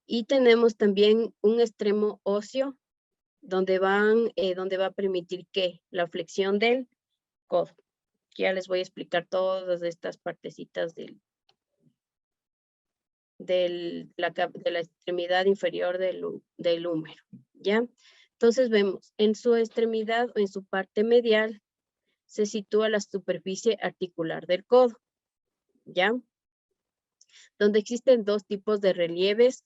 Y tenemos también un extremo óseo donde va a permitir que la flexión del codo. Ya les voy a explicar todas estas partecitas de la extremidad inferior del húmero, ¿ya? Entonces vemos, en su extremidad o en su parte medial se sitúa la superficie articular del codo, ¿ya? Donde existen dos tipos de relieves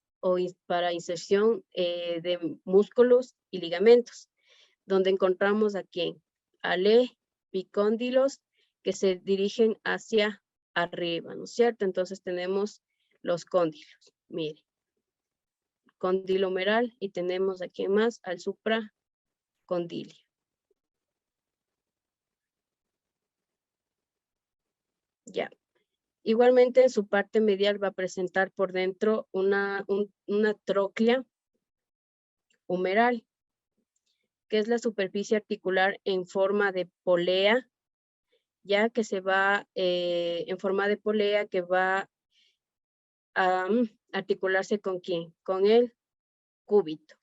para inserción de músculos y ligamentos, donde encontramos aquí epicóndilos que se dirigen hacia arriba, ¿no es cierto? Entonces tenemos los cóndilos, mire, cóndilo humeral y tenemos aquí más al supracondilio. Ya. Igualmente en su parte medial va a presentar por dentro una tróclea humeral, que es la superficie articular en forma de polea, ya que se va en forma de polea que va a articularse con ¿quién? Con el cúbito,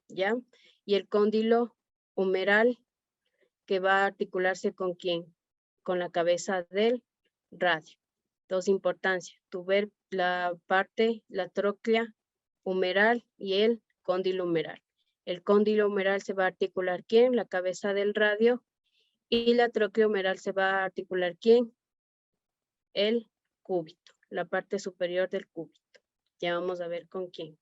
¿ya? Y el cóndilo humeral que va a articularse con ¿quién? Con la cabeza del radio. Entonces, importancia, tú ver la tróclea humeral y el cóndilo humeral. El cóndilo humeral se va a articular ¿quién? La cabeza del radio. Y la tróclea humeral se va a articular ¿quién? El cúbito, la parte superior del cúbito. Ya vamos a ver con quién.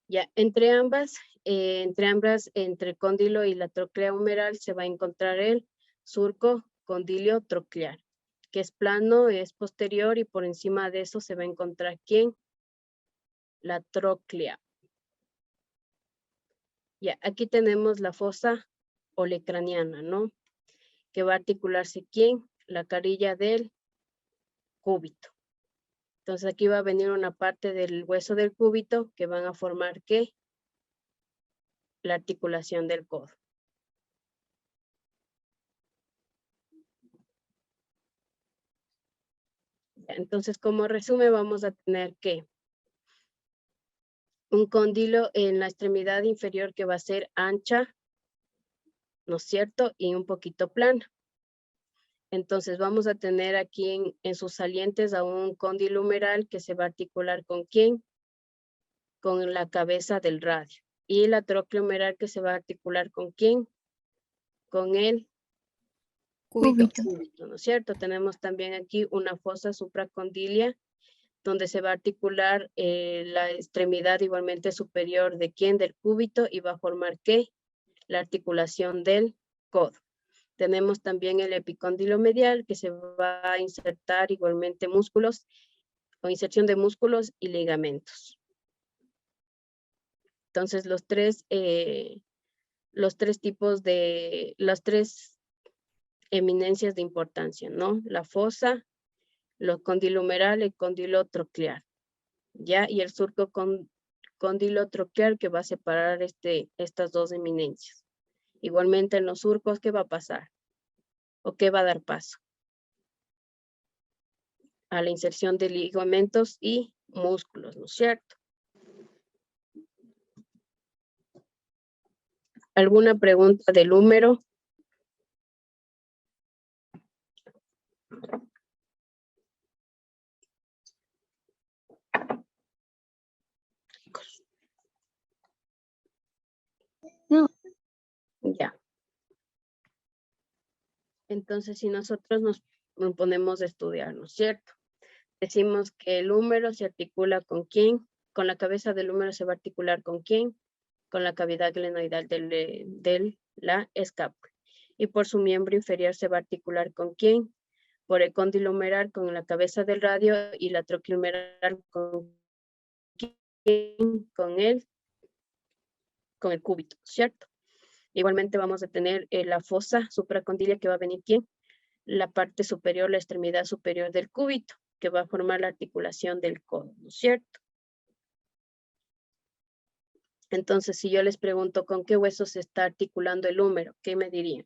Ya, entre el cóndilo y la tróclea humeral se va a encontrar el surco condilio troclear, que es plano, es posterior y por encima de eso se va a encontrar ¿quién? La tróclea. Ya, aquí tenemos la fosa olecraniana, ¿no? Que va a articularse ¿quién? La carilla del cúbito. Entonces aquí va a venir una parte del hueso del cúbito que van a formar ¿qué? La articulación del codo. Entonces, como resumen, vamos a tener que un cóndilo en la extremidad inferior que va a ser ancha, ¿no es cierto? Y un poquito plana. Entonces, vamos a tener aquí en sus salientes a un cóndilo humeral que se va a articular ¿con quién? Con la cabeza del radio. Y la tróclea humeral que se va a articular ¿con quién? Con el cúbito, ¿no es cierto? Tenemos también aquí una fosa supracondilia donde se va a articular la extremidad igualmente superior de ¿quién? Del cúbito y va a formar ¿qué? La articulación del codo. Tenemos también el epicóndilo medial que se va a insertar igualmente músculos o inserción de músculos y ligamentos. Entonces las tres eminencias de importancia, ¿no? La fosa, lo cóndilo humeral y cóndilo troclear, ¿ya? Y el surco cóndilo troclear que va a separar estas dos eminencias. Igualmente en los surcos, ¿qué va a pasar? ¿O qué va a dar paso? A la inserción de ligamentos y músculos, ¿no es cierto? ¿Alguna pregunta del húmero? No. Ya. Entonces, si nosotros nos ponemos a estudiar, ¿no es cierto? Decimos que el húmero se articula con quién, con la cabeza del húmero se va a articular con quién, con la cavidad glenoidal de la escápula. Y por su miembro inferior se va a articular ¿con quién? Por el cóndilo humeral con la cabeza del radio y la tróquea humeral con el cúbito, ¿cierto? Igualmente vamos a tener la fosa supracondilia que va a venir ¿quién? La parte superior, la extremidad superior del cúbito, que va a formar la articulación del codo, ¿no es cierto? Entonces, si yo les pregunto con qué hueso se está articulando el húmero, ¿qué me dirían?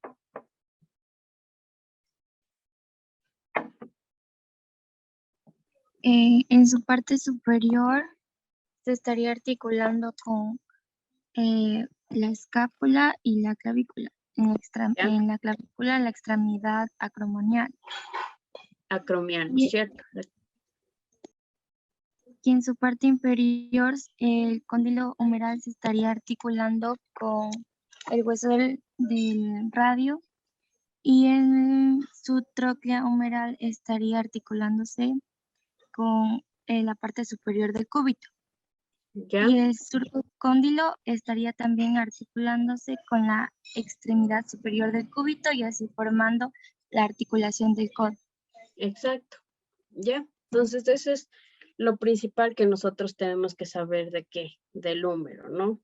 En su parte superior se estaría articulando con la escápula y la clavícula. En la clavícula, la extremidad acromial. Acromial, ¿no es cierto? Y en su parte inferior, el cóndilo humeral se estaría articulando con el hueso del radio y en su tróquea humeral estaría articulándose con la parte superior del cúbito. ¿Ya? Y el surcocóndilo estaría también articulándose con la extremidad superior del cúbito y así formando la articulación del codo. Exacto. ¿Ya? Entonces, eso es lo principal que nosotros tenemos que saber de qué, del húmero, ¿no?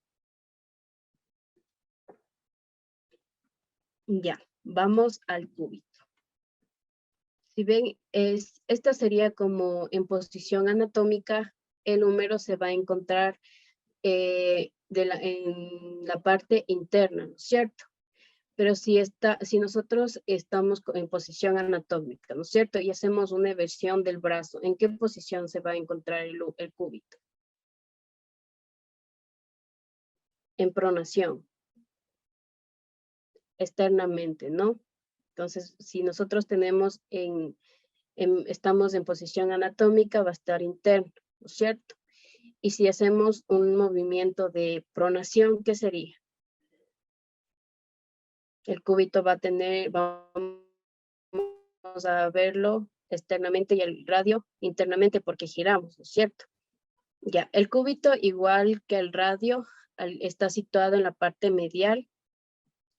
Ya, vamos al cúbito. Si ven, esta sería como en posición anatómica, el húmero se va a encontrar en la parte interna, ¿no es cierto? Pero si nosotros estamos en posición anatómica, ¿no es cierto? Y hacemos una eversión del brazo, ¿en qué posición se va a encontrar el cúbito? En pronación. Externamente, ¿no? Entonces, si nosotros tenemos estamos en posición anatómica, va a estar interno, ¿no es cierto? Y si hacemos un movimiento de pronación, ¿qué sería? El cúbito va a tener, vamos a verlo externamente y el radio internamente porque giramos, ¿no es cierto? Ya, el cúbito, igual que el radio, está situado en la parte medial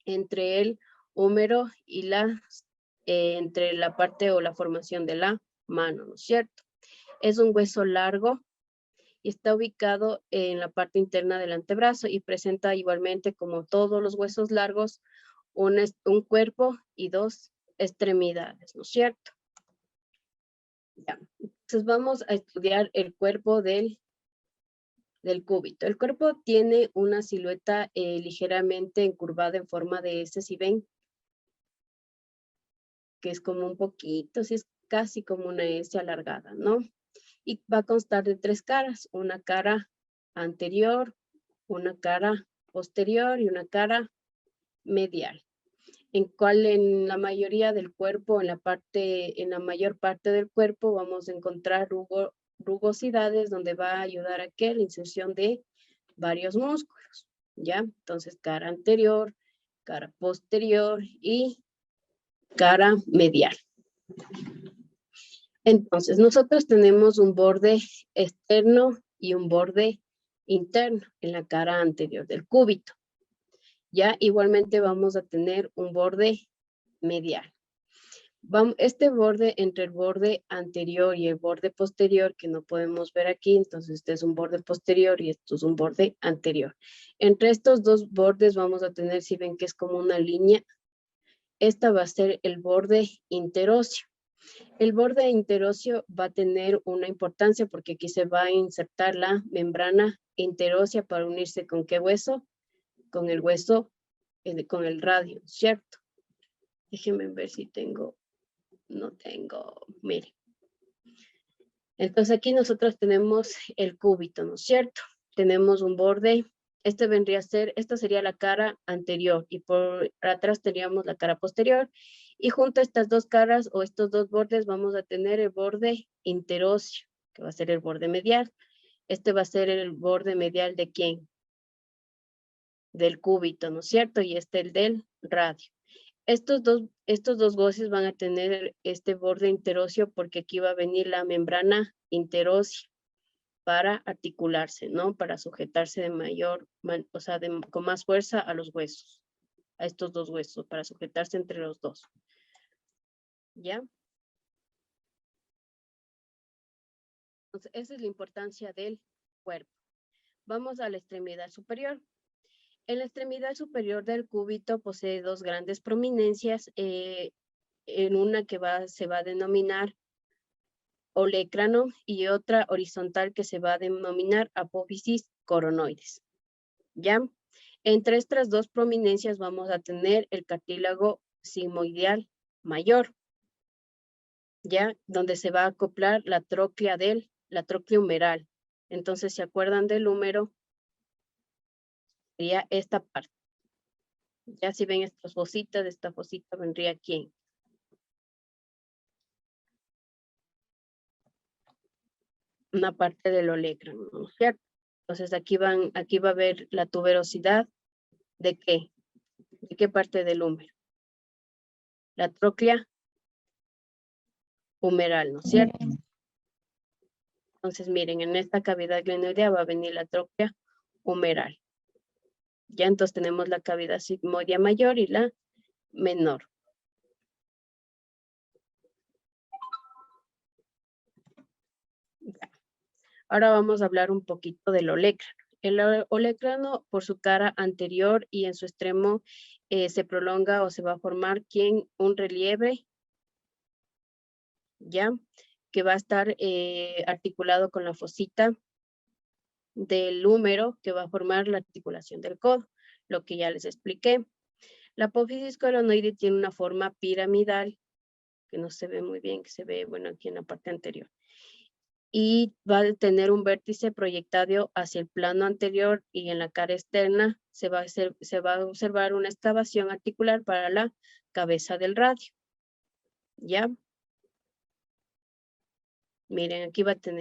entre el húmero y entre la parte o la formación de la mano, ¿no es cierto? Es un hueso largo y está ubicado en la parte interna del antebrazo y presenta igualmente, como todos los huesos largos, un cuerpo y dos extremidades, ¿no es cierto? Ya. Entonces vamos a estudiar el cuerpo del cúbito. El cuerpo tiene una silueta ligeramente encurvada en forma de S, si ven, que es como un poquito, si es casi como una S alargada, ¿no? Y va a constar de 3 caras, una cara anterior, una cara posterior y una cara medial. En la mayoría del cuerpo, en la mayor parte del cuerpo vamos a encontrar rugosidades donde va a ayudar a que la inserción de varios músculos, ¿ya? Entonces, cara anterior, cara posterior y cara medial. Entonces, nosotros tenemos un borde externo y un borde interno en la cara anterior del cúbito. Ya igualmente vamos a tener un borde medial. Este borde, entre el borde anterior y el borde posterior, que no podemos ver aquí, entonces este es un borde posterior y esto es un borde anterior. Entre estos dos bordes vamos a tener, si ven que es como una línea, esta va a ser el borde interóseo. El borde interóseo va a tener una importancia porque aquí se va a insertar la membrana interósea para unirse ¿con qué hueso? Con el hueso, con el radio, ¿cierto? Déjenme ver si tengo, no tengo, miren. Entonces aquí nosotros tenemos el cúbito, ¿no es cierto? Tenemos un borde, esta sería la cara anterior y por atrás teníamos la cara posterior. Y junto a estas dos caras o estos dos bordes vamos a tener el borde interóseo, que va a ser el borde medial. Este va a ser el borde medial ¿de quién? Del cúbito, ¿no es cierto? Y este el del radio. Estos dos huesos van a tener este borde interóseo porque aquí va a venir la membrana interósea. para articularse, ¿no? Para sujetarse de mayor, o sea, con más fuerza a los huesos, a estos dos huesos, para sujetarse entre los dos. ¿Ya? Entonces, esa es la importancia del cuerpo. Vamos a la extremidad superior. En la extremidad superior del cúbito posee dos grandes prominencias, en una que se va a denominar olecrano y otra horizontal que se va a denominar apófisis coronoides. ¿Ya? Entre estas dos prominencias vamos a tener el cartílago sigmoideal mayor, ¿ya? Donde se va a acoplar la tróclea humeral. Entonces, ¿se acuerdan del húmero? Sería esta parte. Ya si ven estas fositas, de esta fosita vendría aquí. Una parte del olecrano, ¿no es cierto? Entonces aquí va a ver la tuberosidad de qué? ¿De qué parte del húmero? La tróclea humeral, ¿no es cierto? Entonces miren, en esta cavidad glenoidea va a venir la tróclea humeral. Ya entonces tenemos la cavidad sigmoidea mayor y la menor. Ahora vamos a hablar un poquito del olecrano. El olecrano por su cara anterior y en su extremo se prolonga o se va a formar un relieve, ¿ya? Que va a estar articulado con la fosita del húmero que va a formar la articulación del codo, lo que ya les expliqué. La apófisis coronoide tiene una forma piramidal, que no se ve muy bien, que se ve, bueno, aquí en la parte anterior. Y va a tener un vértice proyectado hacia el plano anterior y en la cara externa se va a observar una excavación articular para la cabeza del radio. ¿Ya? Miren,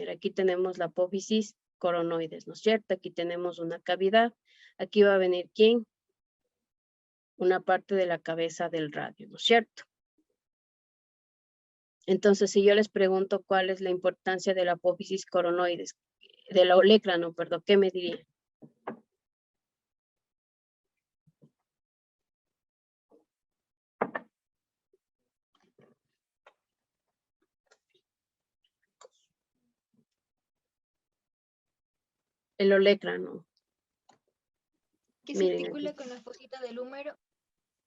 aquí tenemos la apófisis coronoides, ¿no es cierto? Aquí tenemos una cavidad. Aquí va a venir ¿quién? Una parte de la cabeza del radio, ¿no es cierto? Entonces, si yo les pregunto cuál es la importancia de la apófisis coronoides, del olecrano, perdón, ¿qué me dirían? El olecrano. Que se Miren articula aquí. con la fosita del húmero.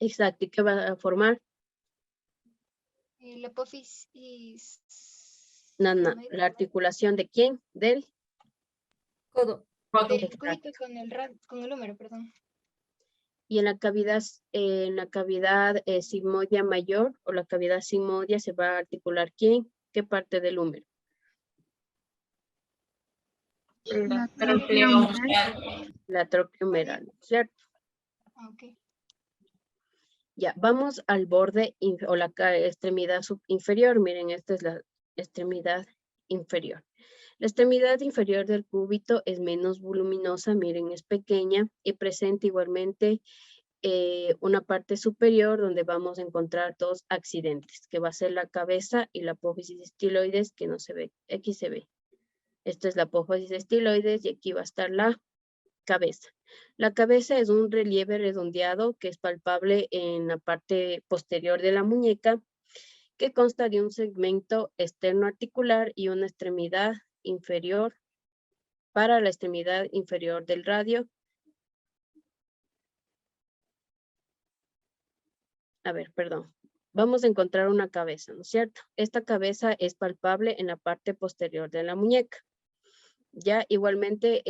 Exacto, ¿y qué va a formar? La apófisis. La coronoide. articulación de quién? Del Codo. Del exacto. cúbito con el húmero, perdón. Y en la cavidad sigmoidea mayor o la cavidad sigmoidea se va a articular ¿quién? ¿Qué parte del húmero? La tróclea humeral. La tróclea humeral, ¿cierto? Ok. Ya, vamos al borde o la extremidad inferior. Miren, esta es la extremidad inferior. La extremidad inferior del cúbito es menos voluminosa, miren, es pequeña y presenta igualmente una parte superior donde vamos a encontrar dos accidentes, que va a ser la cabeza y la apófisis estiloides, que no se ve, aquí se ve. Esto es la apófisis estiloides y aquí va a estar la cabeza. La cabeza es un relieve redondeado que es palpable en la parte posterior de la muñeca, que consta de un segmento externo articular y una extremidad inferior para la extremidad inferior del radio. A ver, perdón. Vamos a encontrar una cabeza, ¿no es cierto? Esta cabeza es palpable en la parte posterior de la muñeca. Ya igualmente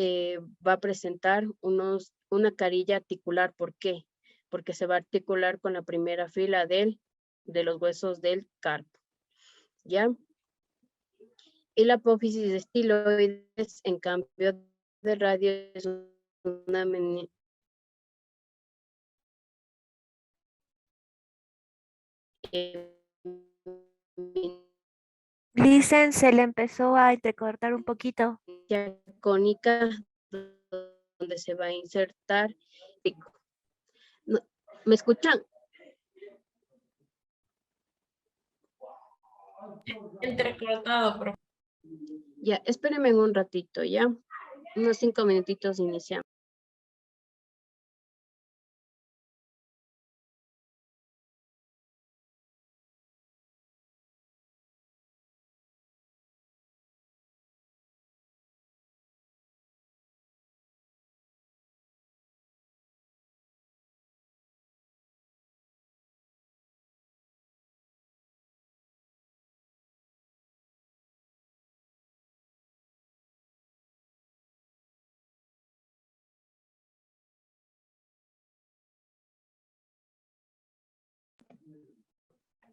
va a presentar una carilla articular. ¿Por qué? Porque se va a articular con la primera fila de los huesos del carpo. ¿Ya? Y la apófisis estiloides, en cambio de radio, es una Listen, se le empezó a entrecortar un poquito. cónica donde se va a insertar. No, ¿me escuchan? Entrecortado, pero Ya, espérenme un ratito, ya. Unos 5 minutitos iniciamos.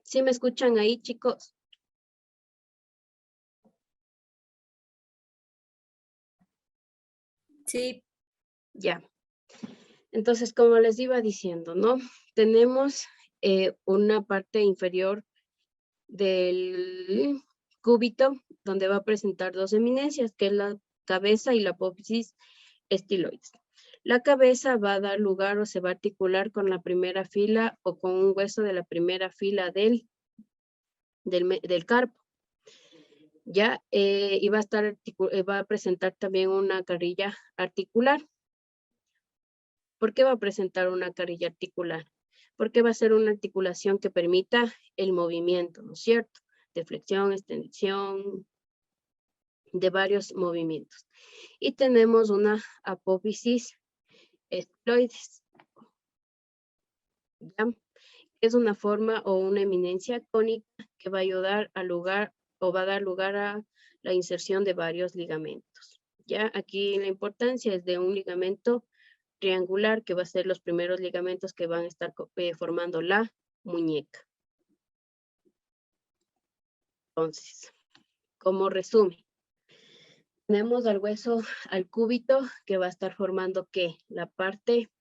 ¿Sí me escuchan ahí, chicos? Sí. Ya. Entonces, como les iba diciendo, ¿no? Tenemos una parte inferior del cúbito donde va a presentar dos eminencias, que es la cabeza y la apófisis estiloides. La cabeza va a dar lugar o se va a articular con la primera fila o con un hueso de la primera fila del carpo. Ya, y va a presentar también una carrilla articular. ¿Por qué va a presentar una carrilla articular? Porque va a ser una articulación que permita el movimiento, ¿no es cierto? De flexión, extensión, de varios movimientos. Y tenemos una apófisis estiloides. ¿Ya? Es una forma o una eminencia cónica que va a ayudar a va a dar lugar a la inserción de varios ligamentos. Ya aquí la importancia es de un ligamento triangular que va a ser los primeros ligamentos que van a estar formando la muñeca. Entonces, como resumen, tenemos al hueso, al cúbito, que va a estar formando ¿qué? La parte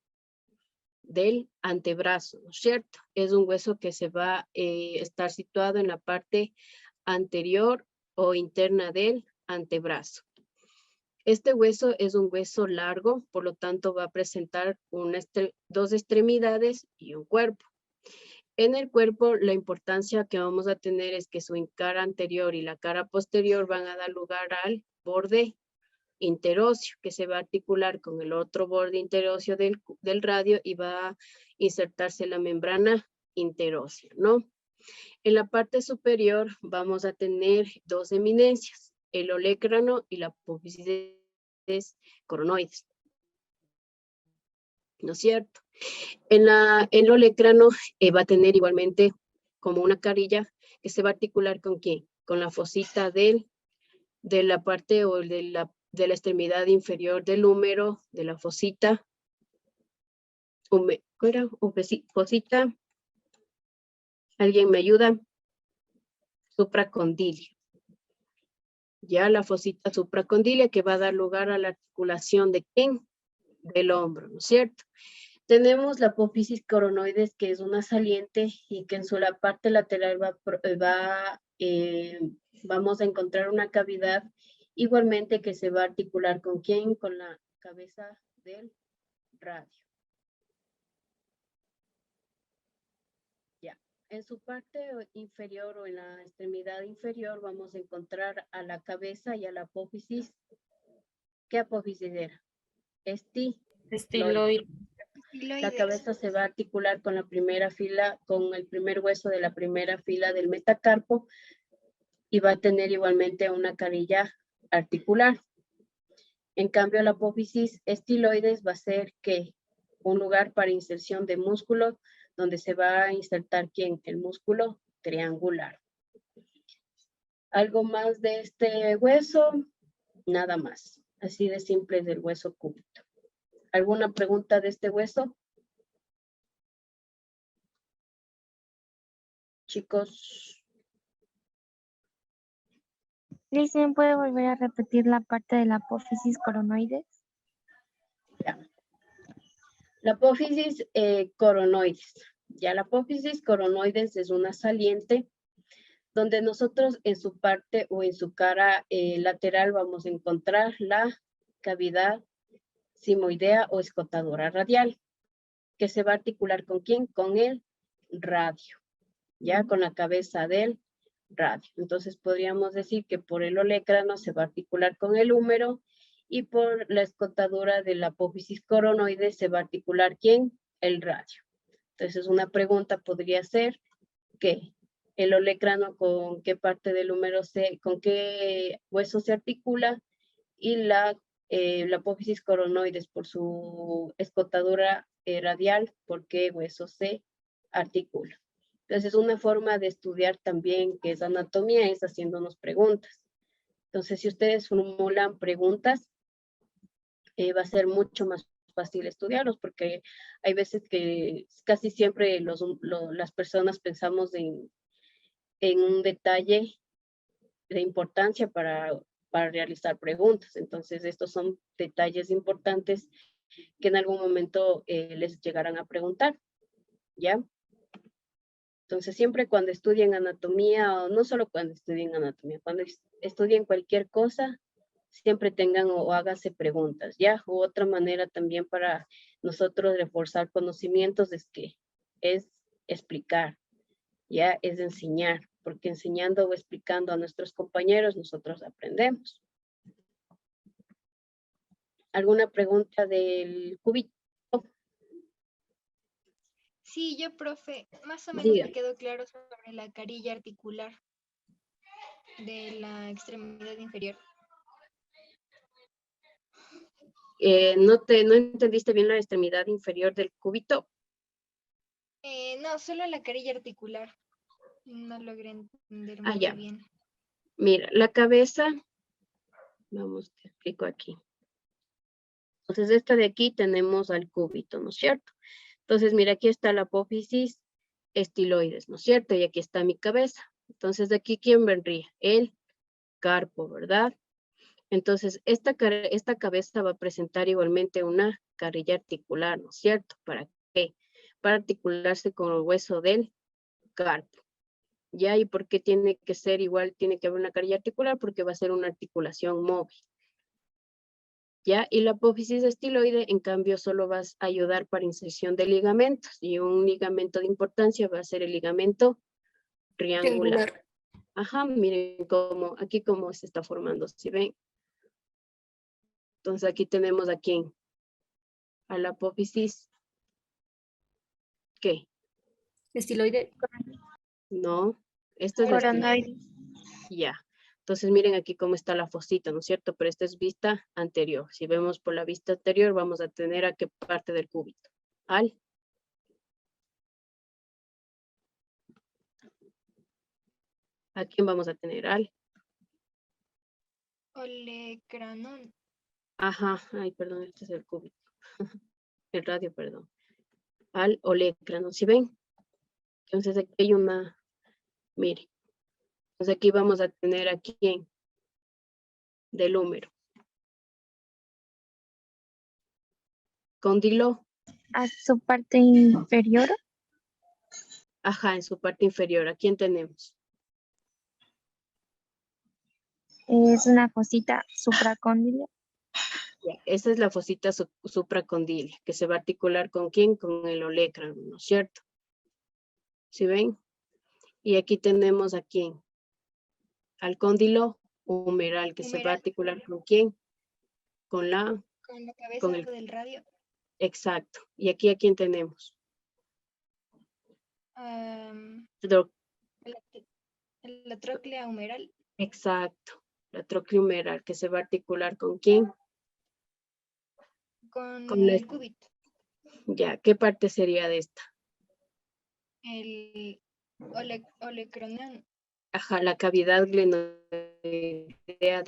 del antebrazo, ¿no es cierto? Es un hueso que se va a estar situado en la parte anterior o interna del antebrazo. Este hueso es un hueso largo, por lo tanto va a presentar dos extremidades y un cuerpo. En el cuerpo, la importancia que vamos a tener es que su cara anterior y la cara posterior van a dar lugar al borde interóseo, que se va a articular con el otro borde interóseo del radio y va a insertarse la membrana interósea, ¿no? En la parte superior vamos a tener dos eminencias, el olecrano y la apófisis coronoides, ¿no es cierto? El olecrano va a tener igualmente como una carilla que se va a articular ¿con quién? Con la fosita de la parte o de la extremidad inferior del húmero, de la fosita, fosita, ¿alguien me ayuda? Supracondilia. Ya la fosita supracondilia que va a dar lugar a la articulación ¿de quién? Del hombro, ¿no es cierto? Tenemos la apófisis coronoides, que es una saliente y que en su la parte lateral vamos a encontrar una cavidad igualmente que se va a articular ¿con quién? Con la cabeza del radio. Ya. En su parte inferior o en la extremidad inferior vamos a encontrar a la cabeza y a la apófisis. ¿Qué apófisis era? Estiloide. La cabeza se va a articular con la primera fila, con el primer hueso de la primera fila del metacarpo y va a tener igualmente una carilla articular. En cambio, la apófisis estiloides va a ser ¿qué? Un lugar para inserción de músculo donde se va a insertar ¿quién? El músculo triangular. ¿Algo más de este hueso? Nada más. Así de simple es el hueso cúbito. ¿Alguna pregunta de este hueso? Chicos. Listen, ¿puede volver a repetir la parte de la apófisis coronoides? Ya. La apófisis coronoides. Ya la apófisis coronoides es una saliente donde nosotros en su parte o en su cara lateral vamos a encontrar la cavidad simoidea o escotadora radial, que se va a articular ¿con quién? Con el radio, ya con la cabeza del radio. Entonces podríamos decir que por el olecrano se va a articular con el húmero y por la escotadura de la apófisis coronoide se va a articular ¿quién? El radio. Entonces una pregunta podría ser que el olecrano con qué parte del húmero con qué hueso se articula y la apófisis coronoides por su escotadura radial, por qué hueso se articula. Entonces, una forma de estudiar también que es anatomía es haciéndonos preguntas. Entonces, si ustedes formulan preguntas, va a ser mucho más fácil estudiarlos porque hay veces que casi siempre las personas pensamos en un detalle de importancia para realizar preguntas. Entonces, estos son detalles importantes que en algún momento les llegarán a preguntar, ¿ya? Entonces, siempre cuando estudien anatomía, o no solo cuando estudien anatomía, cuando estudien cualquier cosa, siempre tengan o háganse preguntas, ¿ya? U otra manera también para nosotros reforzar conocimientos es explicar, ¿ya? Es enseñar, porque enseñando o explicando a nuestros compañeros, nosotros aprendemos. ¿Alguna pregunta del cubito? Sí, yo, profe, más o menos Diga. me quedó claro sobre la carilla articular de la extremidad inferior. ¿No entendiste bien la extremidad inferior del cúbito? No, solo la carilla articular. No logré entender muy ya. bien. Mira, la cabeza, vamos, te explico aquí. Entonces, esta de aquí tenemos al cúbito, ¿no es cierto? Entonces, mira, aquí está la apófisis estiloides, ¿no es cierto? Y aquí está mi cabeza. Entonces, de aquí, ¿quién vendría? El carpo, ¿verdad? Entonces, esta cabeza va a presentar igualmente una carilla articular, ¿no es cierto? ¿Para qué? Para articularse con el hueso del carpo. ¿Ya? ¿Y por qué tiene que ser igual? Tiene que haber una carilla articular porque va a ser una articulación móvil. ¿Ya? Y la apófisis estiloide, en cambio, solo va a ayudar para inserción de ligamentos. Y un ligamento de importancia va a ser el ligamento triangular. Ajá, miren aquí cómo se está formando, ¿sí ven? Entonces aquí tenemos a quién. A la apófisis. ¿Qué? Estiloide. No, esto es la Coronoide. Ya. Entonces miren aquí cómo está la fosita, ¿no es cierto? Pero esta es vista anterior. Si vemos por la vista anterior, vamos a tener a qué parte del cúbito. ¿A quién vamos a tener? Olecranon. Ajá, ay, perdón, este es el cúbito. El radio, perdón. Al olecrano, ¿sí ven? Entonces aquí hay una, mire. Entonces aquí vamos a tener a quién del húmero. Cóndilo. A su parte inferior. Ajá, en su parte inferior. ¿A quién tenemos? Es una fosita supracóndila. Esa es la fosita supracondilia, que se va a articular ¿con quién? Con el olecrano, ¿no es cierto? ¿Sí ven? Y aquí tenemos a quién. Al cóndilo humeral, que se va a articular ¿con quién? Con la cabeza del radio. Exacto. ¿Y aquí a quién tenemos? La tróclea humeral. Exacto. La tróclea humeral, que se va a articular ¿con quién? Con el cúbito. Ya, ¿qué parte sería de esta? El olecranon. Ajá, la cavidad glenoidea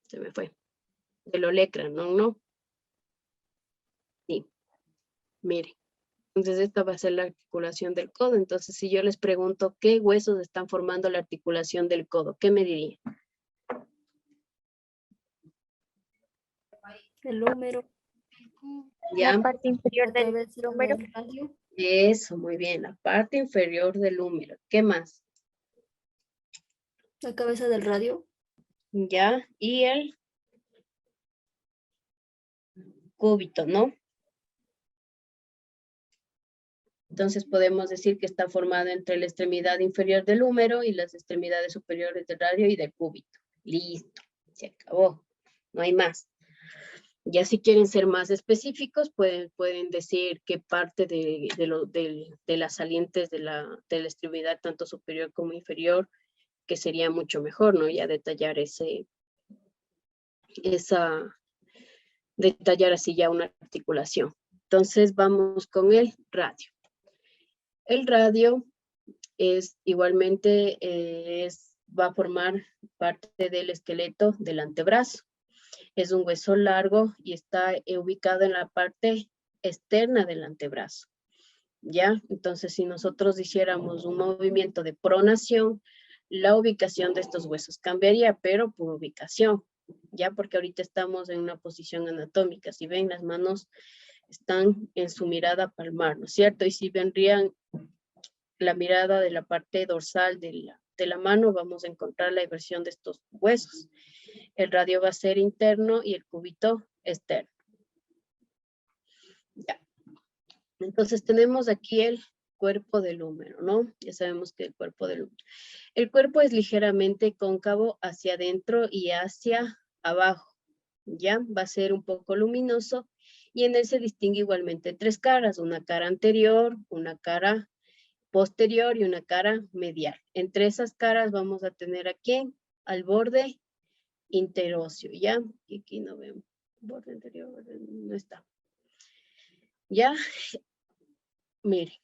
se me fue, del olecrano, ¿no? Sí, mire. Entonces esta va a ser la articulación del codo. Entonces si yo les pregunto qué huesos están formando la articulación del codo, ¿qué me dirían? El húmero. ¿Ya? La parte inferior del húmero. Eso, muy bien, la parte inferior del húmero. ¿Qué más? La cabeza del radio. Ya, y el cúbito, ¿no? Entonces podemos decir que está formado entre la extremidad inferior del húmero y las extremidades superiores del radio y del cúbito. Listo, se acabó, no hay más. Ya si quieren ser más específicos, pueden decir qué parte de las salientes de la extremidad, tanto superior como inferior, que sería mucho mejor, ¿no? Ya detallar detallar así ya una articulación. Entonces vamos con el radio. El radio es igualmente, va a formar parte del esqueleto del antebrazo. Es un hueso largo y está ubicado en la parte externa del antebrazo. ¿Ya? Entonces, si nosotros hiciéramos un movimiento de pronación, la ubicación de estos huesos cambiaría, pero por ubicación. ¿Ya? Porque ahorita estamos en una posición anatómica. Si ven, las manos están en su mirada palmar, ¿no es cierto? Y si vendrían la mirada de la parte dorsal de la mano, vamos a encontrar la inversión de estos huesos. El radio va a ser interno y el cúbito externo. Ya. Entonces tenemos aquí el cuerpo del húmero, ¿no? Ya sabemos que el cuerpo del húmero. El cuerpo es ligeramente cóncavo hacia adentro y hacia abajo. Ya, va a ser un poco luminoso y en él se distingue igualmente tres caras, una cara anterior, una cara posterior y una cara medial. Entre esas caras vamos a tener aquí al borde interóseo, ¿ya? Y aquí no vemos, borde anterior, no está. ¿Ya? Miren,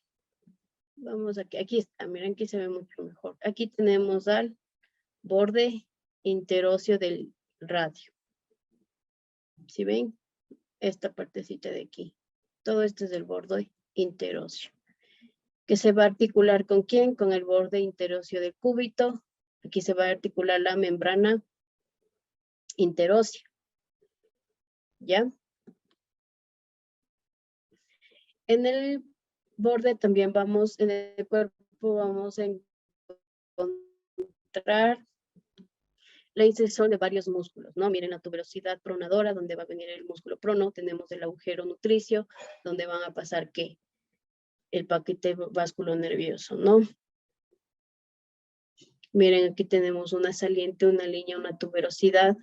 vamos aquí está, miren, aquí se ve mucho mejor. Aquí tenemos al borde interóseo del radio. ¿Sí ven? Esta partecita de aquí. Todo esto es el borde interóseo. Que se va a articular ¿con quién? Con el borde interóseo del cúbito. Aquí se va a articular la membrana interósea. ¿Ya? En el borde también en el cuerpo vamos a encontrar la inserción de varios músculos, ¿no? Miren la tuberosidad pronadora, donde va a venir el músculo prono. Tenemos el agujero nutricio, donde van a pasar, ¿qué? El paquete vasculonervioso, ¿no? Miren, aquí tenemos una saliente, una línea, una tuberosidad.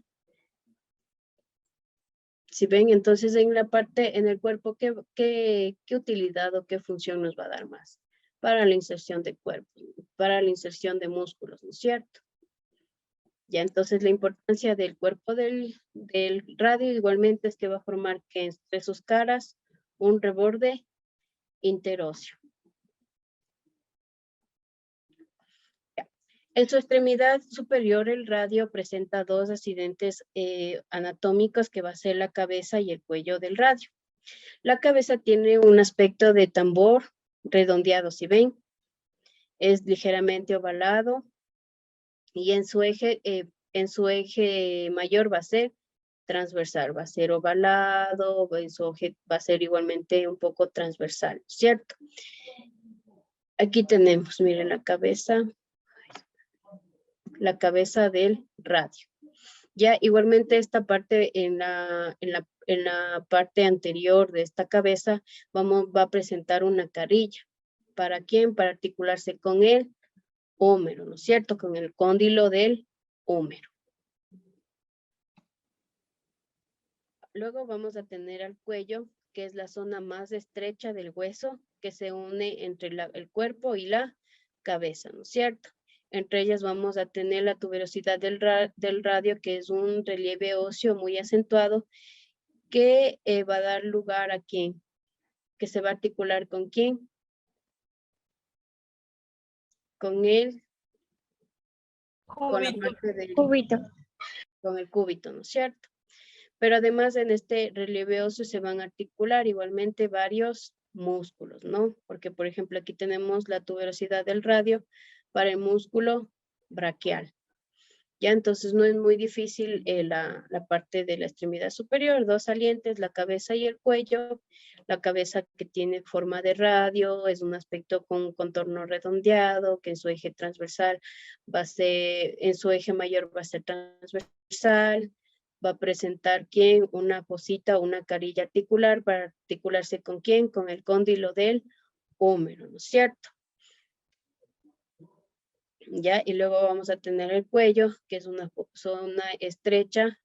Si ven, entonces en la parte, en el cuerpo, ¿qué utilidad o qué función nos va a dar más? Para la inserción de cuerpo, para la inserción de músculos, ¿no es cierto? Ya, entonces la importancia del cuerpo del radio igualmente es que va a formar que entre sus caras un reborde interóseo. Ya. En su extremidad superior el radio presenta dos accidentes anatómicos que va a ser la cabeza y el cuello del radio. La cabeza tiene un aspecto de tambor redondeado, ¿sí ven? Es ligeramente ovalado y en su eje mayor va a ser transversal, va a ser ovalado, en su eje va a ser igualmente un poco transversal, ¿cierto? Aquí tenemos, miren la cabeza del radio. Ya igualmente esta parte en la parte anterior de esta cabeza va a presentar una carilla. ¿Para quién? Para articularse con el húmero, ¿no es cierto? Con el cóndilo del húmero. Luego vamos a tener al cuello, que es la zona más estrecha del hueso que se une entre el cuerpo y la cabeza, ¿no es cierto? Entre ellas vamos a tener la tuberosidad del radio, que es un relieve óseo muy acentuado, que va a dar lugar a quién, que se va a articular con quién, con el Cúbito. Con el cúbito, ¿no es cierto? Pero además en este relieve óseo se van a articular igualmente varios músculos, ¿no? Porque por ejemplo aquí tenemos la tuberosidad del radio para el músculo braquial. Ya entonces no es muy difícil la parte de la extremidad superior, dos salientes, la cabeza y el cuello. La cabeza que tiene forma de radio, es un aspecto con un contorno redondeado, que en su eje transversal va a ser, en su eje mayor va a ser transversal, va a presentar ¿quién? Una fosita o una carilla articular para articularse con ¿quién? Con el cóndilo del húmero, ¿no es cierto? Ya, y luego vamos a tener el cuello, que es una zona estrecha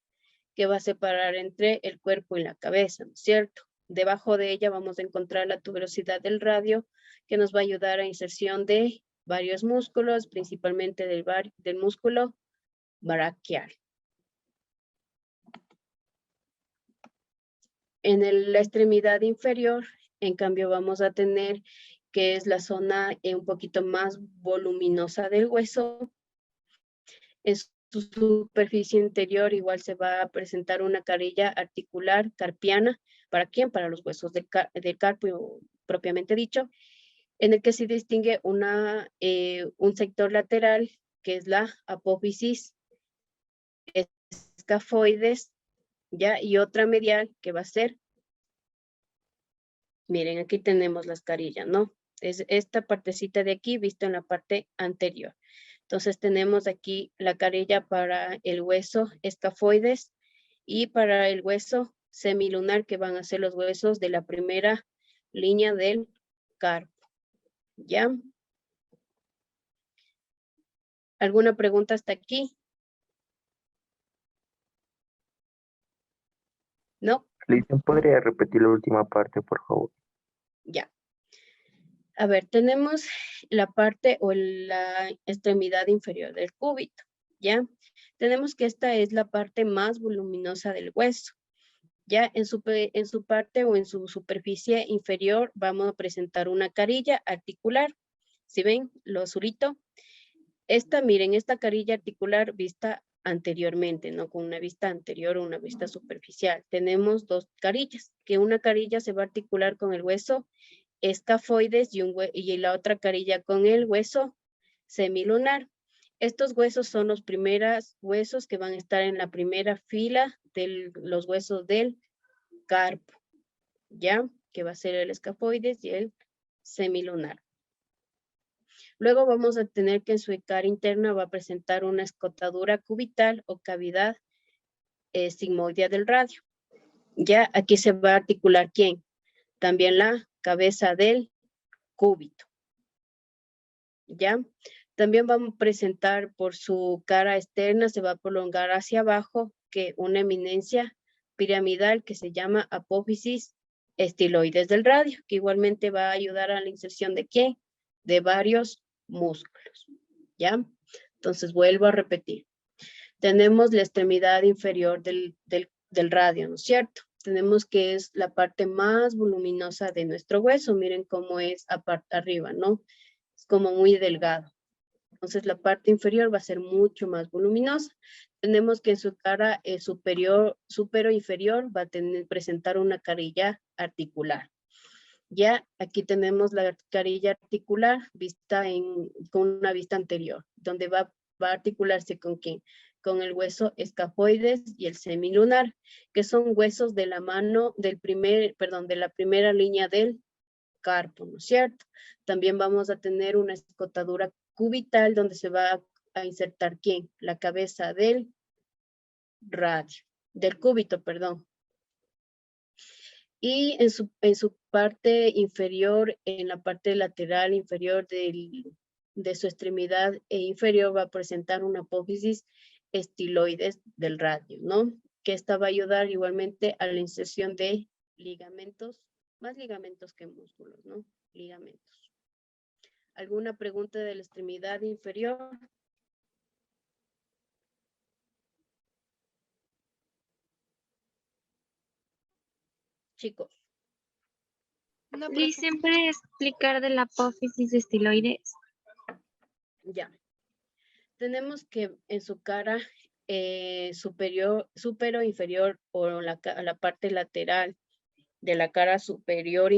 que va a separar entre el cuerpo y la cabeza, ¿no es cierto? Debajo de ella vamos a encontrar la tuberosidad del radio, que nos va a ayudar a inserción de varios músculos, principalmente del músculo braquial. En la extremidad inferior, en cambio, vamos a tener que es la zona un poquito más voluminosa del hueso. En su superficie interior igual se va a presentar una carilla articular carpiana. ¿Para quién? Para los huesos del carpio propiamente dicho, en el que se distingue un sector lateral, que es la apófisis escafoides, ¿ya? Y otra medial, que va a ser, miren, aquí tenemos las carillas, ¿no? Es esta partecita de aquí, visto en la parte anterior. Entonces tenemos aquí la carilla para el hueso escafoides y para el hueso semilunar, que van a ser los huesos de la primera línea del carpo. ¿Ya? ¿Alguna pregunta hasta aquí? ¿No? Listen, ¿podría repetir la última parte, por favor? Ya. A ver, tenemos la parte o la extremidad inferior del cúbito, ¿ya? Tenemos que esta es la parte más voluminosa del hueso. Ya en su parte o en su superficie inferior vamos a presentar una carilla articular. ¿Sí ven lo azulito? Miren, esta carilla articular vista anteriormente, ¿no? Con una vista anterior o una vista superficial. Tenemos dos carillas, que una carilla se va a articular con el hueso escafoides y la otra carilla con el hueso semilunar. Estos huesos son los primeros huesos que van a estar en la primera fila de los huesos del carpo, ¿ya? Que va a ser el escafoides y el semilunar. Luego vamos a tener que en su cara interna va a presentar una escotadura cubital o cavidad sigmoidea del radio. Ya aquí se va a articular ¿quién? También la cabeza del cúbito. ¿Ya? También vamos a presentar por su cara externa, se va a prolongar hacia abajo, que una eminencia piramidal que se llama apófisis estiloides del radio, que igualmente va a ayudar a la inserción de ¿qué? De varios músculos. ¿Ya? Entonces vuelvo a repetir. Tenemos la extremidad inferior del radio, ¿no es cierto? Tenemos que es la parte más voluminosa de nuestro hueso. Miren cómo es arriba, ¿no? Es como muy delgado. Entonces la parte inferior va a ser mucho más voluminosa. Tenemos que en su cara superior inferior va a presentar una carilla articular. Ya aquí tenemos la carilla articular vista con una vista anterior, donde va a articularse con ¿quién? Con el hueso escafoides y el semilunar, que son huesos de la mano de la primera línea del carpo, ¿no es cierto? También vamos a tener una escotadura cubital donde se va a insertar ¿quién? La cabeza del cúbito, perdón. Y en su parte inferior, en la parte lateral inferior de su extremidad inferior va a presentar una apófisis estiloides del radio, ¿no? Que esta va a ayudar igualmente a la inserción de ligamentos, más ligamentos que músculos, ¿no? Ligamentos. ¿Alguna pregunta de la extremidad inferior? Chicos. Listen, ¿puede explicar de la apófisis estiloides? Ya. Tenemos que en su cara superior o inferior o la parte lateral de la cara superior,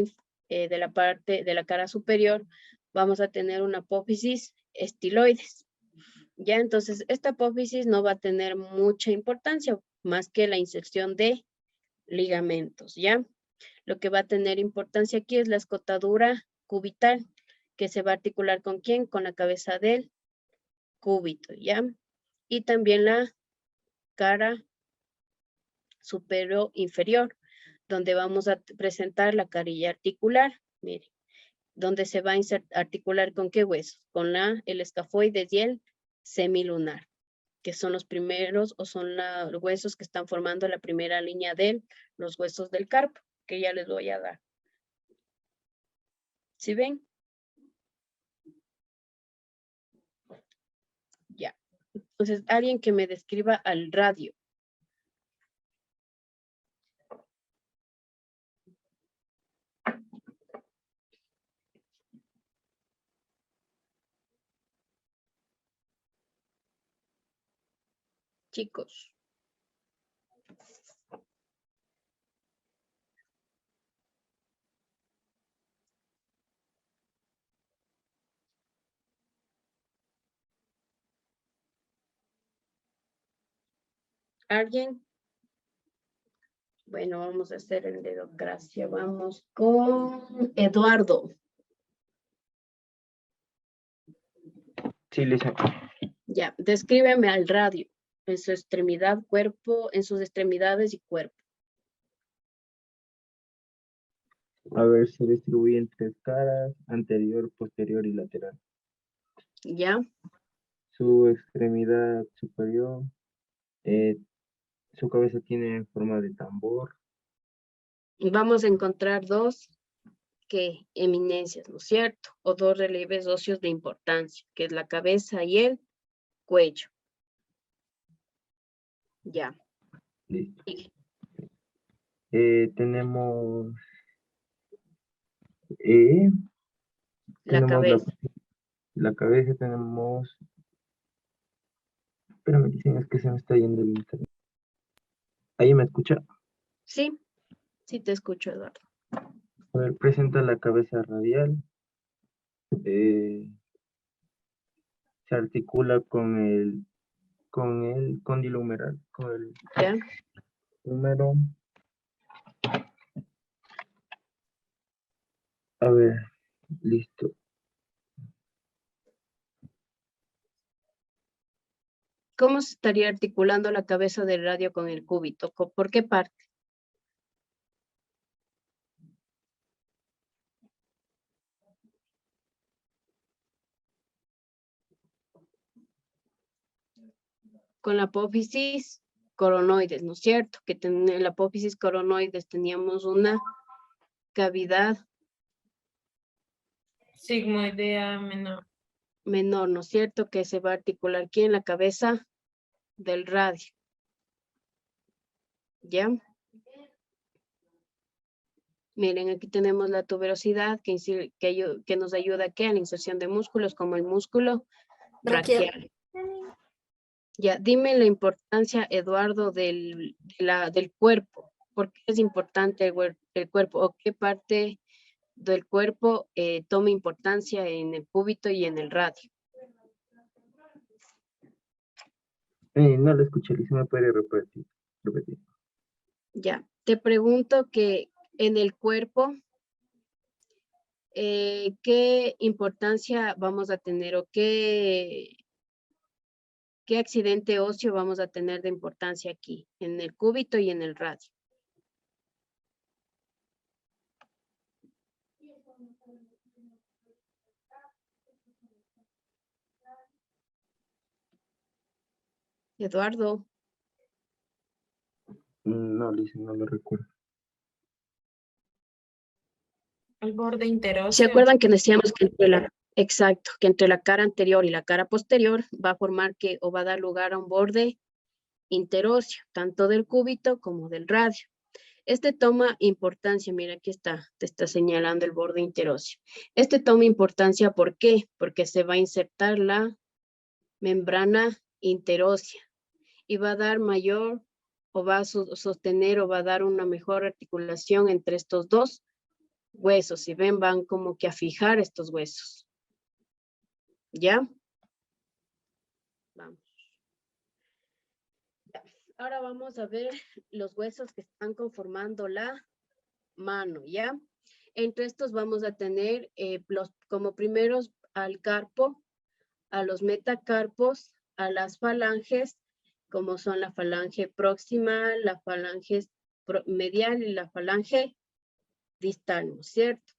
de la cara superior, vamos a tener una apófisis estiloides. Ya, entonces esta apófisis no va a tener mucha importancia más que la inserción de ligamentos, ¿ya? Lo que va a tener importancia aquí es la escotadura cubital, que se va a articular ¿con quién? Con la cabeza del cúbito, ¿ya? Y también la cara superior inferior, donde vamos a presentar la carilla articular. Miren, donde se va a articular con qué huesos, con el escafoides y el semilunar, que son los primeros o son los huesos que están formando la primera línea de los huesos del carpo, que ya les voy a dar. ¿Sí ven? Ya. Entonces, alguien que me describa al radio. Chicos. ¿Alguien? Bueno, vamos a hacer el dedo. Gracias. Vamos con Eduardo. Sí, Lisa. Ya, descríbeme al radio en su extremidad, cuerpo, en sus extremidades y cuerpo. A ver, se distribuye en 3 caras, anterior, posterior y lateral. Ya, Su extremidad superior, su cabeza tiene forma de tambor. vamos a encontrar dos eminencias, ¿no es cierto? O dos relieves óseos de importancia, que es la cabeza y el cuello. Ya. Listo. Sí. Tenemos La cabeza. la cabeza, tenemos... Espérame, dicen, es que se me está yendo el internet. ¿Ahí me escucha? Sí, sí te escucho, Eduardo. A ver, presenta la cabeza radial. Se articula con el cóndilo humeral, con el Ya. húmero. A ver, listo. ¿Cómo se estaría articulando la cabeza del radio con el cúbito? ¿Por qué parte? Con la apófisis coronoides, ¿no es cierto? Que en la apófisis coronoides teníamos una cavidad Sigmoidea menor. menor, ¿no es cierto? Que se va a articular aquí en la cabeza del radio. ¿Ya? Miren, aquí tenemos la tuberosidad que nos ayuda aquí a la inserción de músculos como el músculo braquial. Ya, dime la importancia, Eduardo, del cuerpo. ¿Por qué es importante el cuerpo? ¿O qué parte del cuerpo toma importancia en el cúbito y en el radio? No lo escuché, Lisa, ¿me puede repetir? Ya, te pregunto que en el cuerpo, ¿qué importancia vamos a tener o qué accidente óseo vamos a tener de importancia aquí, en el cúbito y en el radio? Eduardo. No, Lisa, no lo recuerdo. El borde interóseo. ¿Se acuerdan que decíamos que entre la cara anterior y la cara posterior va a formar o va a dar lugar a un borde interóseo, tanto del cúbito como del radio? Este toma importancia, mira aquí te está señalando el borde interóseo. Este toma importancia, ¿por qué? Porque se va a insertar la membrana interósea y va a dar mayor o va a sostener o va a dar una mejor articulación entre estos dos huesos. Si ven, van como que a fijar estos huesos. ¿Ya? Vamos. Ya. Ahora vamos a ver los huesos que están conformando la mano, ¿ya? Entre estos vamos a tener como primeros al carpo, a los metacarpos, a las falanges, como son la falange próxima, la falange medial y la falange distal, ¿no es cierto?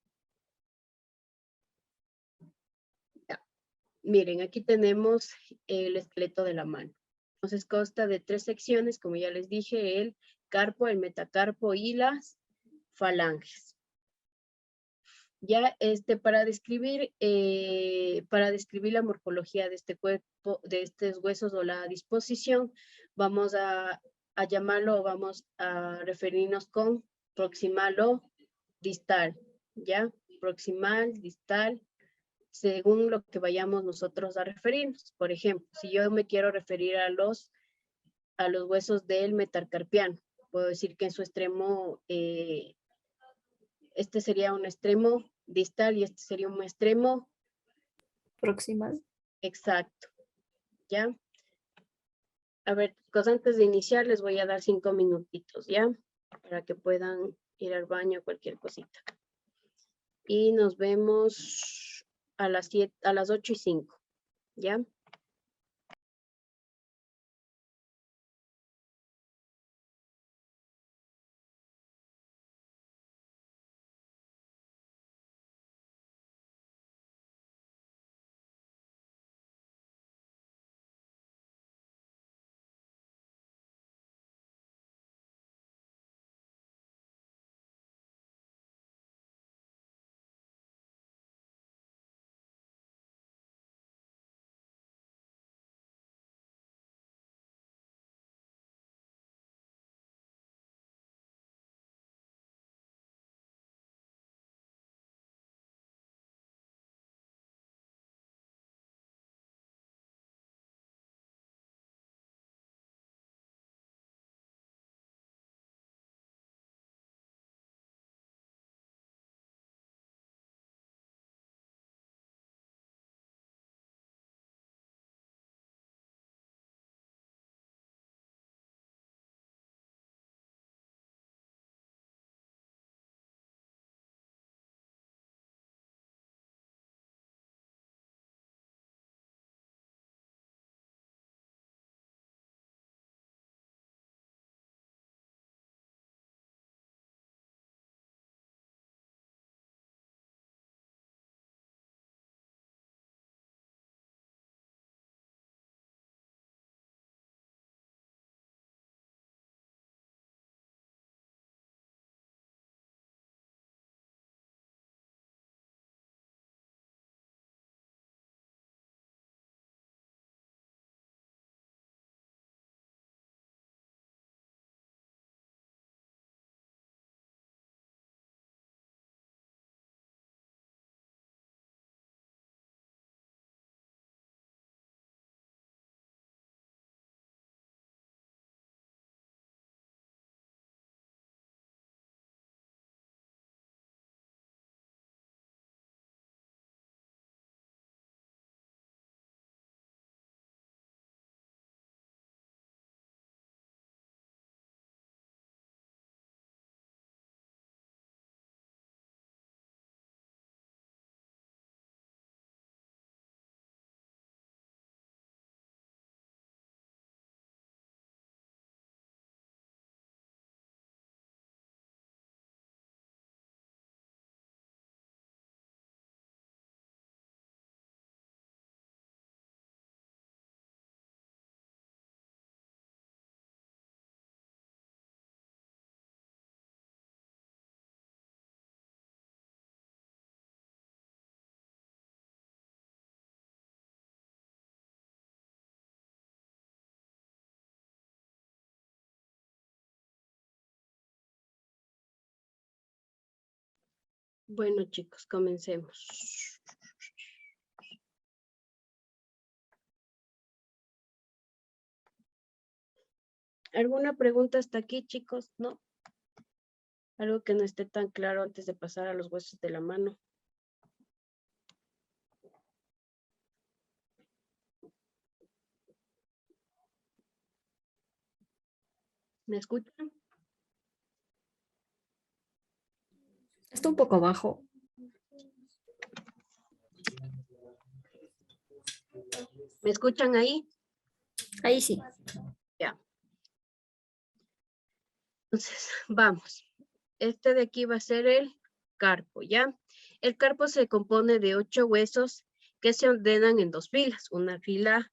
Miren, aquí tenemos el esqueleto de la mano. Entonces consta de 3 secciones, como ya les dije, el carpo, el metacarpo y las falanges. Ya para describir la morfología de este cuerpo, de estos huesos o la disposición, vamos a llamarlo, o vamos a referirnos con proximal o distal, ¿ya? Proximal, distal, según lo que vayamos nosotros a referirnos. Por ejemplo, si yo me quiero referir a los huesos del metacarpiano, puedo decir que en su extremo, este sería un extremo distal y este sería un extremo Proximal. exacto, ¿ya? A ver, chicos, antes de iniciar les voy a dar 5 minutitos, ¿ya? Para que puedan ir al baño o cualquier cosita. Y nos vemos a las 8:05, ¿ya? Bueno, chicos, comencemos. ¿Alguna pregunta hasta aquí, chicos? ¿No? Algo que no esté tan claro antes de pasar a los huesos de la mano. ¿Me escuchan? Está un poco bajo. ¿Me escuchan ahí? Ahí sí. Ya. Entonces, vamos. Este de aquí va a ser el carpo, ¿ya? El carpo se compone de 8 huesos que se ordenan en dos filas, una fila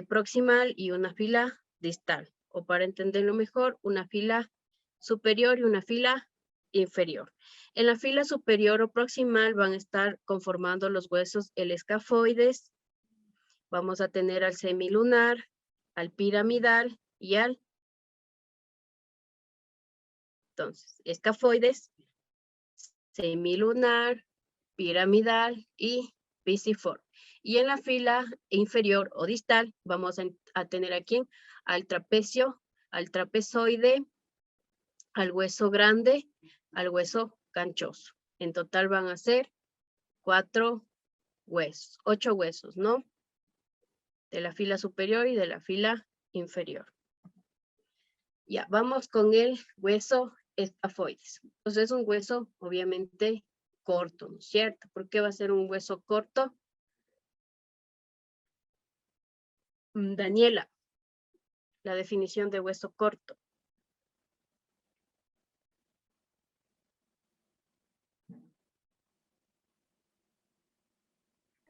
proximal y una fila distal. O para entenderlo mejor, una fila superior y una fila inferior. En la fila superior o proximal van a estar conformando los huesos el escafoides. Vamos a tener al semilunar, al piramidal y al... Entonces, escafoides, semilunar, piramidal y pisiforme. Y en la fila inferior o distal vamos a tener aquí al trapecio, al trapezoide, al hueso grande, al hueso canchoso. En total van a ser 4 huesos, 8 huesos, ¿no? De la fila superior y de la fila inferior. Ya, vamos con el hueso escafoides. Entonces es un hueso obviamente corto, ¿no es cierto? ¿Por qué va a ser un hueso corto? Daniela, la definición de hueso corto.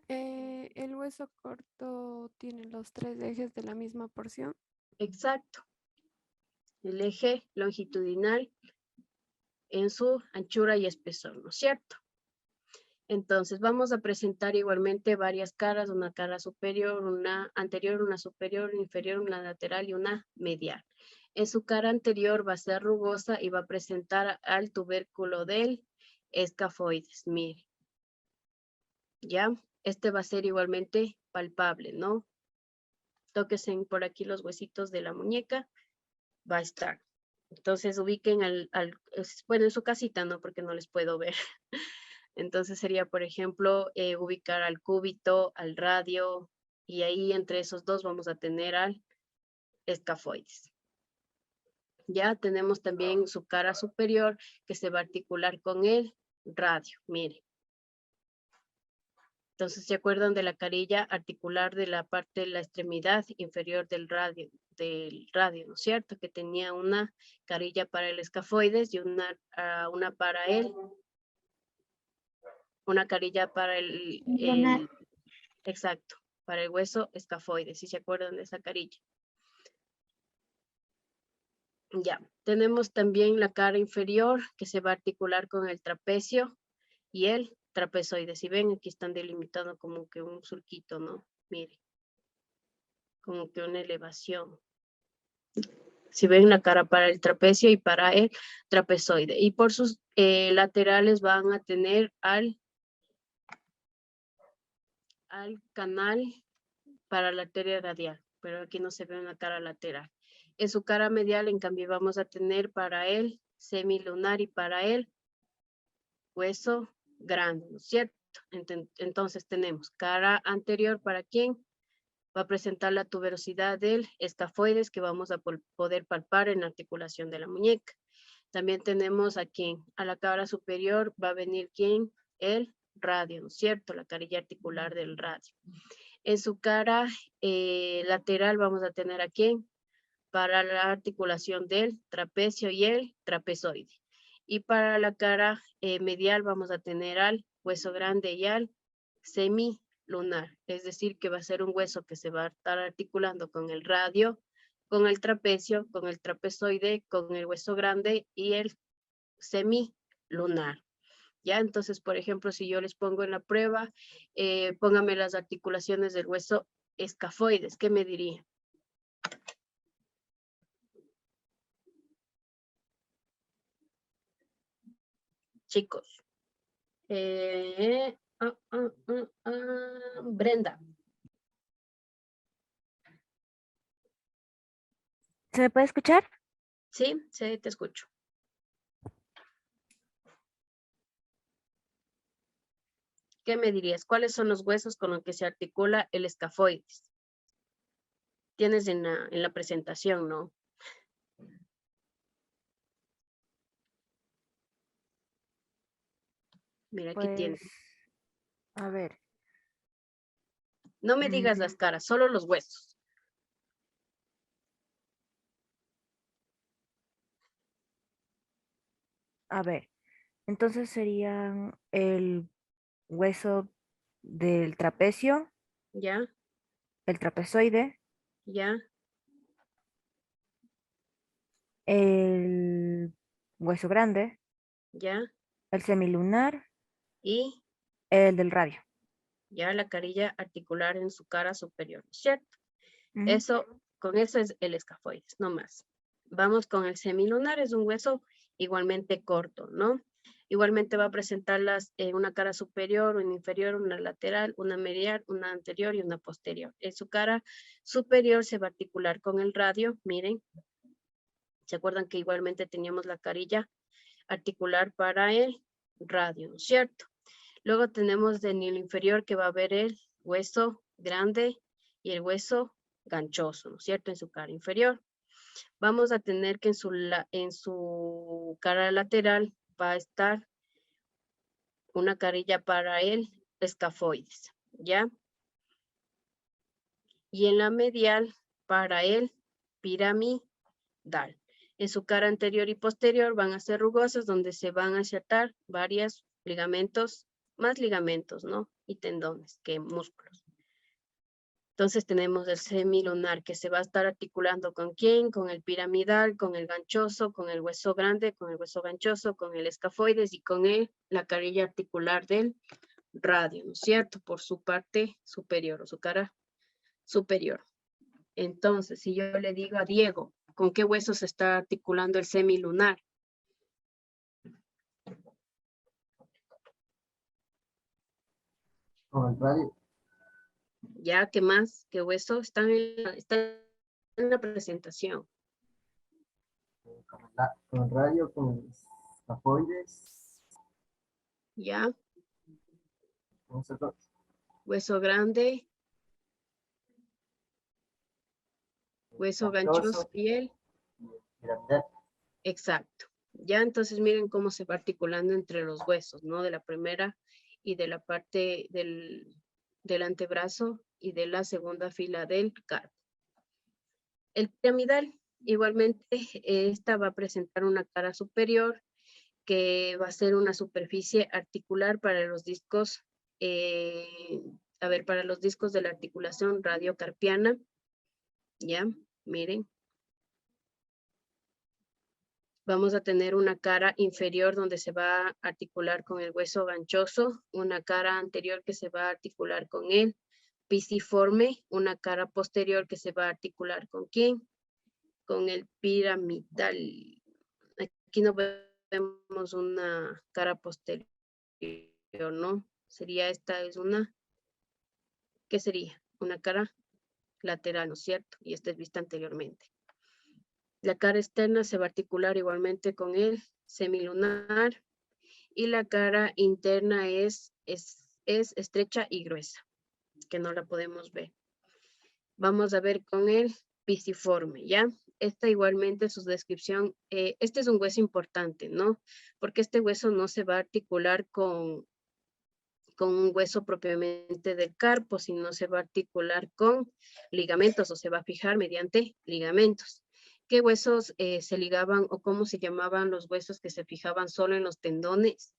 El hueso corto tiene los 3 ejes de la misma porción. Exacto. El eje longitudinal en su anchura y espesor, ¿no es cierto? Entonces vamos a presentar igualmente varias caras, una cara superior, una anterior, una superior, una inferior, una lateral y una medial. En su cara anterior va a ser rugosa y va a presentar al tubérculo del escafoides, mire. ¿Ya? Este va a ser igualmente palpable, ¿no? Tóquense por aquí los huesitos de la muñeca, va a estar. Entonces ubiquen bueno, en su casita, ¿no? Porque no les puedo ver. Entonces sería, por ejemplo, ubicar al cúbito, al radio, y ahí entre esos dos vamos a tener al escafoides. Ya tenemos también su cara superior que se va a articular con el radio, mire. Entonces, ¿se acuerdan de la carilla articular de la parte de la extremidad inferior del radio, ¿no es cierto? Que tenía una carilla para el escafoides y una para él. Una carilla para exacto, para el hueso escafoide, si se acuerdan de esa carilla. Ya, tenemos también la cara inferior que se va a articular con el trapecio y el trapezoide. Si ven, aquí están delimitando como que un surquito, ¿no? Mire, como que una elevación. Si ven la cara para el trapecio y para el trapezoide. Y por sus laterales van a tener al canal para la arteria radial, pero aquí no se ve una cara lateral. En su cara medial, en cambio, vamos a tener para el semilunar y para el hueso grande, ¿no es cierto? Entonces tenemos cara anterior para quien va a presentar la tuberosidad del escafoides que vamos a poder palpar en la articulación de la muñeca. También tenemos a quien, a la cara superior va a venir quien, el radio, ¿no es cierto? La carilla articular del radio. En su cara lateral vamos a tener a quién para la articulación del trapecio y el trapezoide. Y para la cara medial vamos a tener al hueso grande y al semilunar. Es decir, que va a ser un hueso que se va a estar articulando con el radio, con el trapecio, con el trapezoide, con el hueso grande y el semilunar. ¿Ya? Entonces, por ejemplo, si yo les pongo en la prueba, póngame las articulaciones del hueso escafoides, ¿qué me diría? Chicos. Brenda. ¿Se me puede escuchar? Sí, sí, te escucho. ¿Qué me dirías? ¿Cuáles son los huesos con los que se articula el escafoides? Tienes en la presentación, ¿no? Mira, aquí tienes. A ver. No me digas las caras, solo los huesos. A ver. Entonces serían el hueso del trapecio, ya, el trapezoide, ya, el hueso grande, ya, el semilunar, y el del radio. ya la carilla articular en su cara superior, ¿cierto? Ujú. Eso, con eso es el escafoides, no más. Vamos con el semilunar, es un hueso igualmente corto, ¿no? Igualmente va a presentar una cara superior, una inferior, una lateral, una medial, una anterior y una posterior. En su cara superior se va a articular con el radio, miren. ¿Se acuerdan que igualmente teníamos la carilla articular para el radio, ¿no es cierto? Luego tenemos de nivel inferior que va a haber el hueso grande y el hueso ganchoso, ¿no es cierto? En su cara inferior. Vamos a tener que en su cara lateral va a estar una carilla para el escafoides, ¿ya? Y en la medial para el piramidal. En su cara anterior y posterior van a ser rugosas donde se van a insertar varios ligamentos, más ligamentos, ¿no? Y tendones que músculos. Entonces tenemos el semilunar que se va a estar articulando con quién, con el piramidal, con el ganchoso, con el hueso grande, con el hueso ganchoso, con el escafoides y con la carilla articular del radio, ¿no es cierto? Por su parte superior o su cara superior. Entonces, si yo le digo a Diego, ¿con qué hueso se está articulando el semilunar? Con el radio. Ya, ¿qué más? ¿Qué hueso? Está en la presentación. Con el radio, con el escafoides. Ya, Con esos dos. hueso grande, hueso ganchoso y el Piramidal. exacto. Ya, entonces miren cómo se va articulando entre los huesos, ¿no? De la primera y de la parte del antebrazo y de la segunda fila del carpo. El piramidal, igualmente, esta va a presentar una cara superior que va a ser una superficie articular para los discos, para los discos de la articulación radiocarpiana. Ya, miren. Vamos a tener una cara inferior donde se va a articular con el hueso ganchoso, una cara anterior que se va a articular con el pisiforme, una cara posterior que se va a articular con ¿quién? Con el piramidal. Aquí no vemos una cara posterior, ¿no? Sería esta, es una, ¿qué sería? Una cara lateral, ¿no es cierto? Y esta es vista anteriormente. La cara externa se va a articular igualmente con el semilunar y la cara interna es estrecha y gruesa, que no la podemos ver. Vamos a ver con el pisiforme, ¿ya? Esta igualmente su descripción, este es un hueso importante, ¿no? Porque este hueso no se va a articular con un hueso propiamente del carpo, sino se va a articular con ligamentos o se va a fijar mediante ligamentos. ¿Qué huesos se ligaban o cómo se llamaban los huesos que se fijaban solo en los tendones?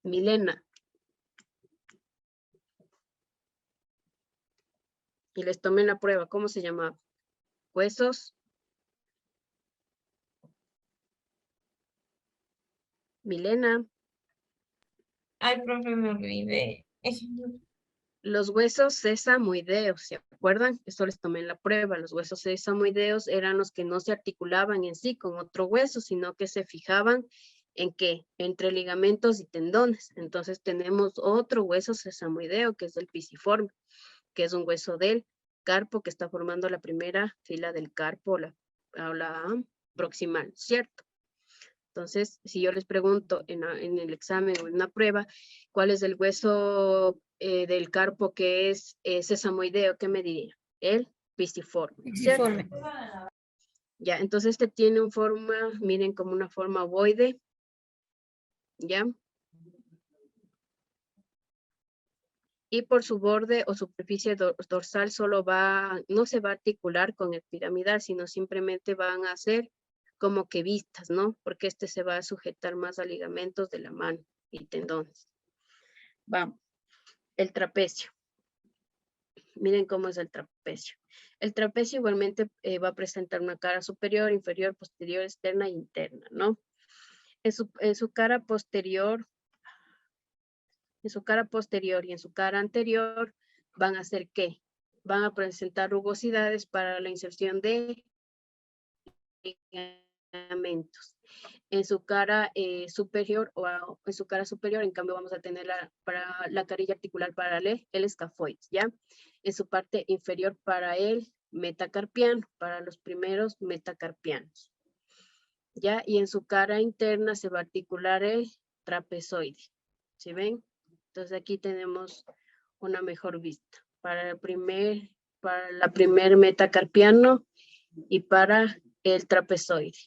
Milena. Y les tomé la prueba, ¿cómo se llamaba? Huesos. Milena. Ay, profe, me olvidé. Los huesos sesamoideos, ¿se acuerdan? Eso les tomé en la prueba. Los huesos sesamoideos eran los que no se articulaban en sí con otro hueso, sino que se fijaban ¿en qué? Entre ligamentos y tendones. Entonces tenemos otro hueso sesamoideo, que es el pisiforme, que es un hueso del carpo que está formando la primera fila del carpo, la proximal, ¿cierto? Entonces, si yo les pregunto en el examen o en una prueba, ¿cuál es el hueso del carpo que es sesamoideo? ¿Qué me diría? El pisiforme, ¿cierto? Pisiforme. Ya, entonces este tiene una forma, miren, como una forma ovoide, ¿ya? Y por su borde o superficie dorsal no se va a articular con el piramidal, sino simplemente van a ser como que vistas, ¿no? Porque este se va a sujetar más a ligamentos de la mano y tendones. Vamos, el trapecio. Miren cómo es el trapecio. El trapecio igualmente va a presentar una cara superior, inferior, posterior, externa e interna, ¿no? En su cara posterior y en su cara anterior van a hacer ¿qué? Van a presentar rugosidades para la inserción de ligamentos. En su cara superior en cambio vamos a tener para la carilla articular para el escafoides, ¿ya? En su parte inferior para el metacarpiano, para los primeros metacarpianos, ¿ya? Y en su cara interna se va a articular el trapezoide, ¿sí ven? Entonces aquí tenemos una mejor vista para la primer metacarpiano y para el trapezoide,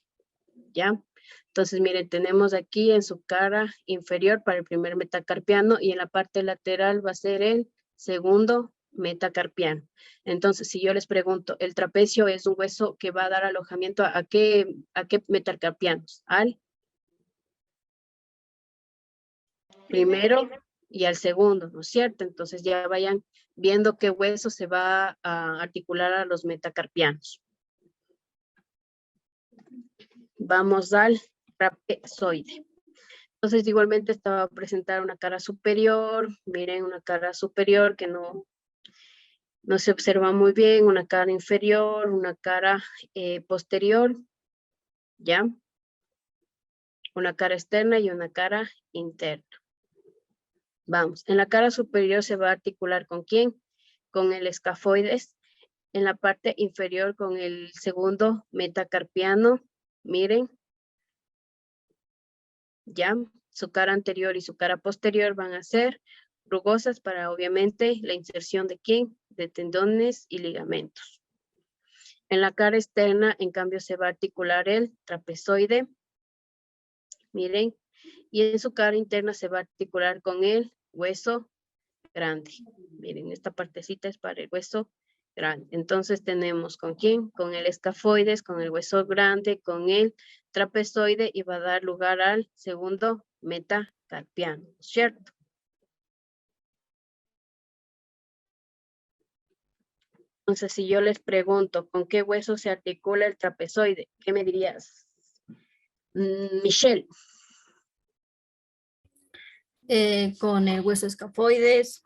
¿ya? Entonces, miren, tenemos aquí en su cara inferior para el primer metacarpiano y en la parte lateral va a ser el segundo metacarpiano. Entonces, si yo les pregunto, el trapecio es un hueso que va a dar alojamiento ¿a qué metacarpianos? Al primero y al segundo, ¿no es cierto? Entonces ya vayan viendo qué hueso se va a articular a los metacarpianos. Vamos al trapezoide. Entonces igualmente esta va a presentar una cara superior. Miren, una cara superior que no se observa muy bien. Una cara inferior, una cara posterior. ¿Ya? Una cara externa y una cara interna. Vamos, en la cara superior se va a articular ¿con quién? Con el escafoides. En la parte inferior con el segundo metacarpiano. Miren. Ya, su cara anterior y su cara posterior van a ser rugosas para obviamente la inserción de ¿quién? De tendones y ligamentos. En la cara externa, en cambio, se va a articular el trapezoide. Miren, y en su cara interna se va a articular con el hueso grande. Miren, esta partecita es para el hueso grande. Entonces tenemos ¿con quién? Con el escafoides, con el hueso grande, con el trapezoide y va a dar lugar al segundo metacarpiano, ¿cierto? Entonces, si yo les pregunto, ¿con qué hueso se articula el trapezoide? ¿Qué me dirías? Michelle. Con el hueso escafoides,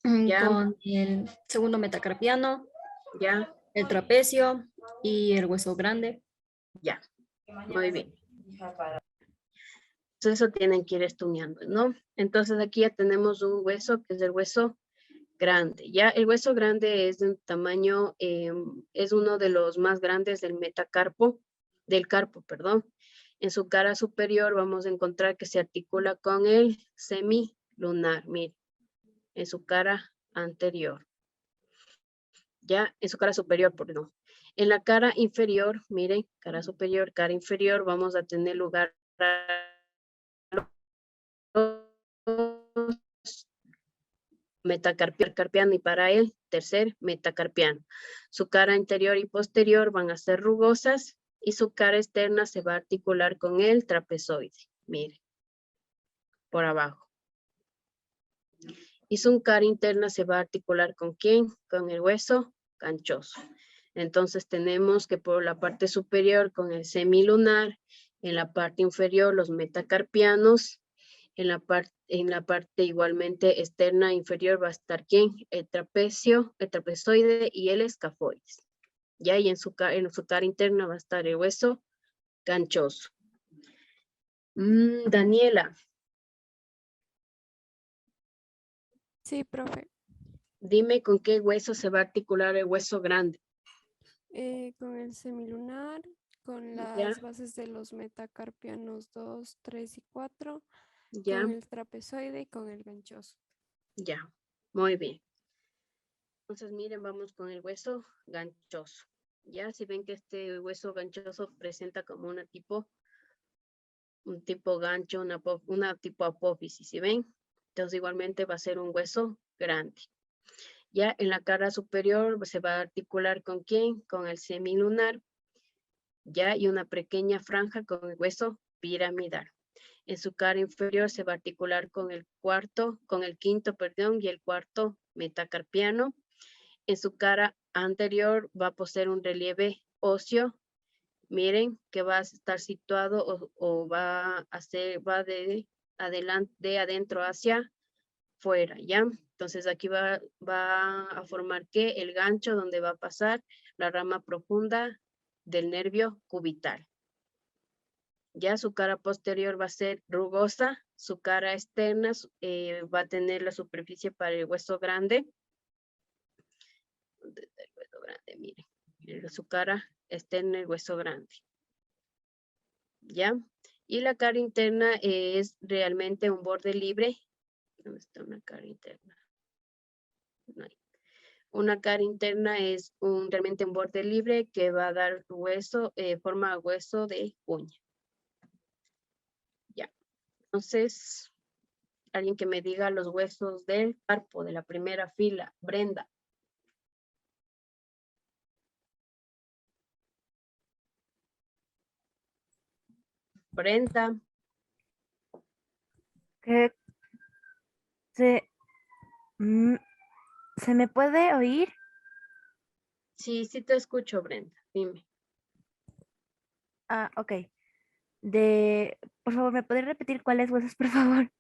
Ya. con el segundo metacarpiano, Ya. el trapecio y el hueso grande. Ya, muy bien. Entonces eso tienen que ir estudiando, ¿no? Entonces aquí ya tenemos un hueso que es el hueso grande. Ya el hueso grande es de un tamaño, es uno de los más grandes del carpo, perdón. En su cara superior vamos a encontrar que se articula con el semilunar, miren, en su cara anterior. Ya, en su cara superior, perdón. En la cara inferior, miren, cara superior, cara inferior, vamos a tener lugar metacarpiano y para el tercer metacarpiano. Su cara interior y posterior van a ser rugosas y su cara externa se va a articular con el trapezoide. Mire, por abajo. Y su cara interna se va a articular ¿con quién? Con el hueso ganchoso. Entonces tenemos que por la parte superior con el semilunar, en la parte inferior los metacarpianos, en la parte igualmente externa inferior va a estar ¿quién? El trapecio, el trapezoide y el escafoides. Ya, y en su cara interna va a estar el hueso ganchoso. Daniela. Sí, profe. Dime con qué hueso se va a articular el hueso grande. Con el semilunar, con las bases de los metacarpianos 2, 3 y 4, Ya. con el trapezoide y con el ganchoso. Ya, muy bien. Entonces, miren, vamos con el hueso ganchoso. Ya, si ven que este hueso ganchoso presenta como un tipo gancho, una tipo apófisis, ¿sí ven? Entonces, igualmente va a ser un hueso grande. Ya, en la cara superior se va a articular ¿con quién? Con el semilunar. ya, y una pequeña franja con el hueso piramidal. En su cara inferior se va a articular con el quinto, y el cuarto metacarpiano. En su cara anterior va a poseer un relieve óseo. Miren que va a estar situado o va de adentro hacia fuera, ¿ya? Entonces aquí va a formar que el gancho donde va a pasar la rama profunda del nervio cubital. Ya su cara posterior va a ser rugosa, su cara externa va a tener la superficie para el hueso grande. El hueso grande, miren, su cara externa, el hueso grande. ¿Ya? Y la cara interna es realmente un borde libre. ¿Dónde está una cara interna? No hay. Una cara interna es realmente un borde libre que va a dar hueso, forma hueso de uña. Ya. Entonces, alguien que me diga los huesos del carpo de la primera fila. Brenda. Brenda. Que se, ¿se me puede oír? Sí, sí te escucho, Brenda. Dime. Ah, ok. Por favor, ¿me puedes repetir cuáles huesos, por favor?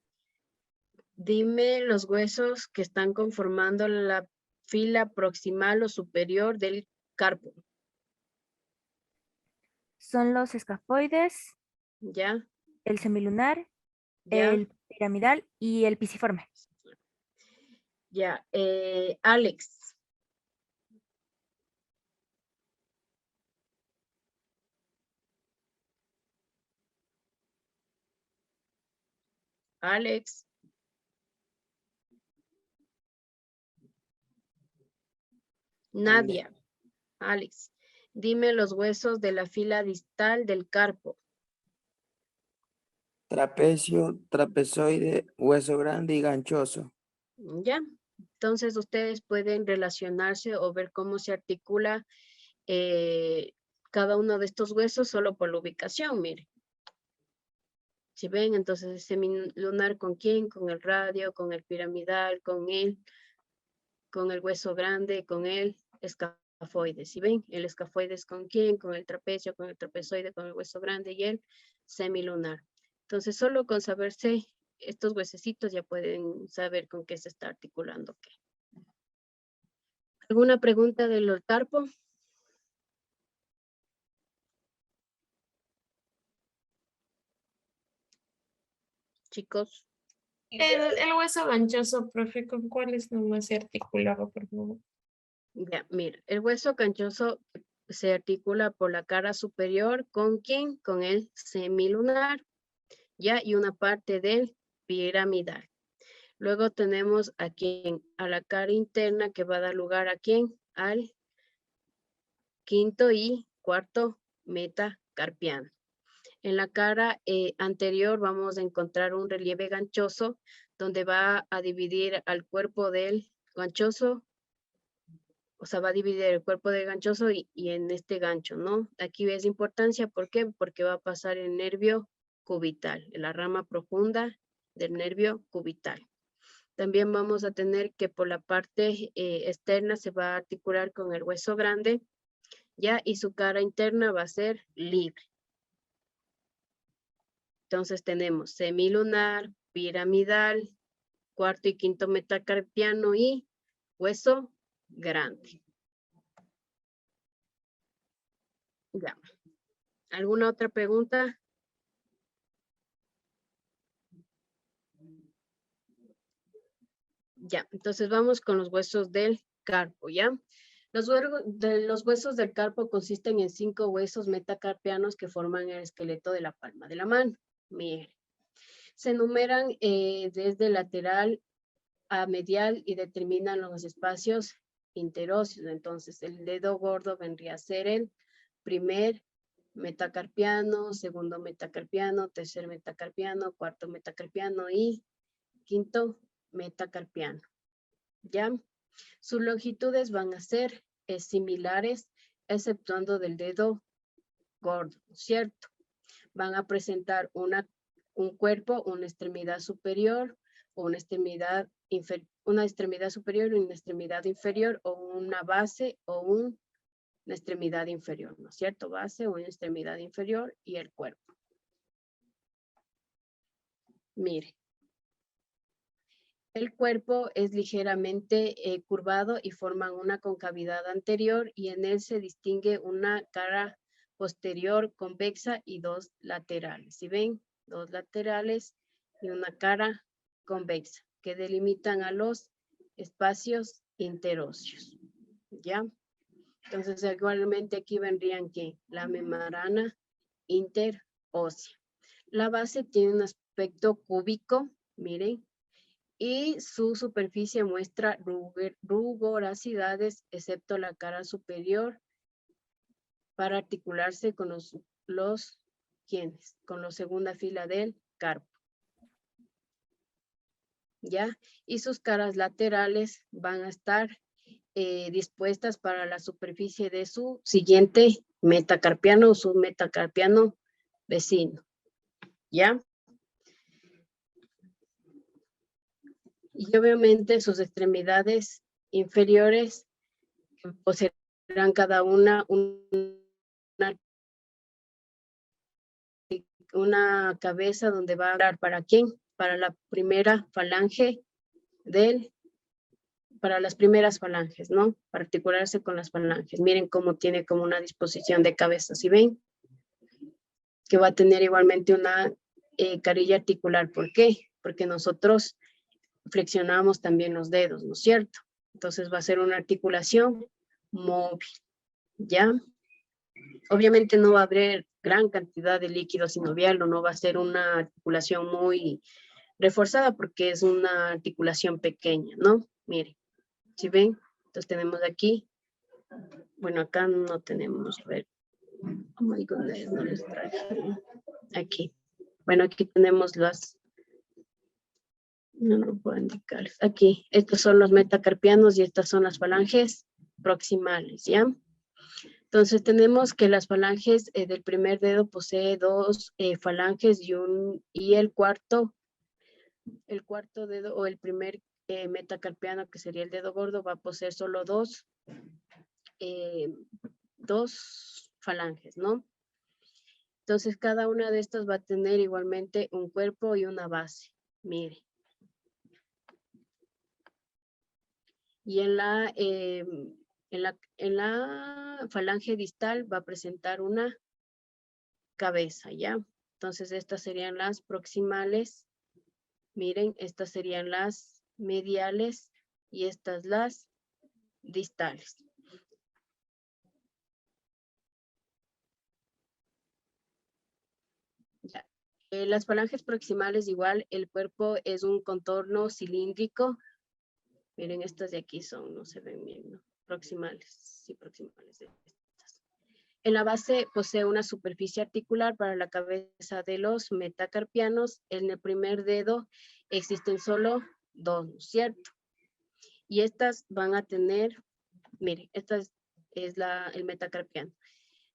Dime los huesos que están conformando la fila proximal o superior del carpo. Son los escafoides, ¿Ya? el semilunar, ¿Ya? el piramidal y el pisiforme. Ya. Alex. Alex. Nadia. Alex. Dime los huesos de la fila distal del carpo. Trapecio, trapezoide, hueso grande y ganchoso. ¿Ya? Entonces ustedes pueden relacionarse o ver cómo se articula cada uno de estos huesos solo por la ubicación, miren. Si ven, entonces el semilunar con quién, con el radio, con el piramidal, con el hueso grande, con el escafoide. Si ven, el escafoide es con quién, con el trapecio, con el trapezoide, con el hueso grande y el semilunar. Entonces solo con saberse estos huesecitos ya pueden saber con qué se está articulando qué. ¿Alguna pregunta del carpo? Chicos. El hueso ganchoso, profe, ¿con cuáles nomás se articulaba, por favor? Ya, mira, el hueso ganchoso se articula por la cara superior, ¿con quién? Con el semilunar, ya, y una parte del piramidal. Luego tenemos a la cara interna que va a dar lugar a quién, al quinto y cuarto metacarpiano. En la cara anterior vamos a encontrar un relieve ganchoso donde va a dividir al cuerpo del ganchoso, o sea, va a dividir el cuerpo del ganchoso y en este gancho, ¿no? Aquí es importancia, ¿por qué? Porque va a pasar el nervio cubital, la rama profunda del nervio cubital. También vamos a tener que por la parte externa se va a articular con el hueso grande, ¿ya? Y su cara interna va a ser libre. Entonces tenemos semilunar, piramidal, cuarto y quinto metacarpiano y hueso grande. Ya. ¿Alguna otra pregunta? Ya, entonces vamos con los huesos del carpo, ¿ya? Los huesos del carpo consisten en 5 huesos metacarpianos que forman el esqueleto de la palma de la mano. Miren, se enumeran desde lateral a medial y determinan los espacios interóseos. Entonces, el dedo gordo vendría a ser el primer metacarpiano, segundo metacarpiano, tercer metacarpiano, cuarto metacarpiano y quinto metacarpiano. ¿Ya? Sus longitudes van a ser similares, exceptuando del dedo gordo, ¿cierto? Van a presentar un cuerpo, una extremidad superior, o una extremidad superior y una extremidad inferior, o una base o una extremidad inferior, ¿no es cierto? Base o una extremidad inferior y el cuerpo. Mire. El cuerpo es ligeramente curvado y forman una concavidad anterior y en él se distingue una cara posterior convexa y dos laterales. ¿Sí ven? Dos laterales y una cara convexa que delimitan a los espacios interóseos. ¿Ya? Entonces igualmente aquí vendrían que la membrana interósea. La base tiene un aspecto cúbico, miren, y su superficie muestra rugosidades, excepto la cara superior, para articularse con con la segunda fila del carpo. ¿Ya? Y sus caras laterales van a estar dispuestas para la superficie de su siguiente metacarpiano o submetacarpiano vecino. ¿Ya? Y obviamente sus extremidades inferiores poseerán cada una una cabeza donde va a hablar para quién, para la primera falange para las primeras falanges, ¿no? Para articularse con las falanges. Miren cómo tiene como una disposición de cabeza, ¿sí ven? Que va a tener igualmente una carilla articular. ¿Por qué? Porque nosotros flexionamos también los dedos, ¿no es cierto? Entonces va a ser una articulación móvil, ¿ya? Obviamente no va a haber gran cantidad de líquido sinovial o no va a ser una articulación muy reforzada porque es una articulación pequeña, ¿no? Miren, ¿sí ven? Entonces tenemos aquí, bueno, acá no tenemos, a ver, oh my goodness, no les traje. Aquí, bueno, aquí tenemos no lo puedo indicar. Aquí, estos son los metacarpianos y estas son las falanges proximales, ¿ya? Entonces tenemos que las falanges del primer dedo posee dos falanges y el cuarto dedo o el primer metacarpiano, que sería el dedo gordo, va a poseer solo dos falanges, ¿no? Entonces cada una de estas va a tener igualmente un cuerpo y una base. Mire. Y en la falange distal va a presentar una cabeza, ¿ya? Entonces estas serían las proximales. Miren, estas serían las mediales y estas las distales. Ya. Las falanges proximales igual, el cuerpo es un contorno cilíndrico. Miren, estas de aquí no se ven bien, ¿no? Proximales, sí, proximales de estas. En la base posee una superficie articular para la cabeza de los metacarpianos. En el primer dedo existen solo dos, ¿no es cierto? Y estas van a tener, miren, esta es el metacarpiano.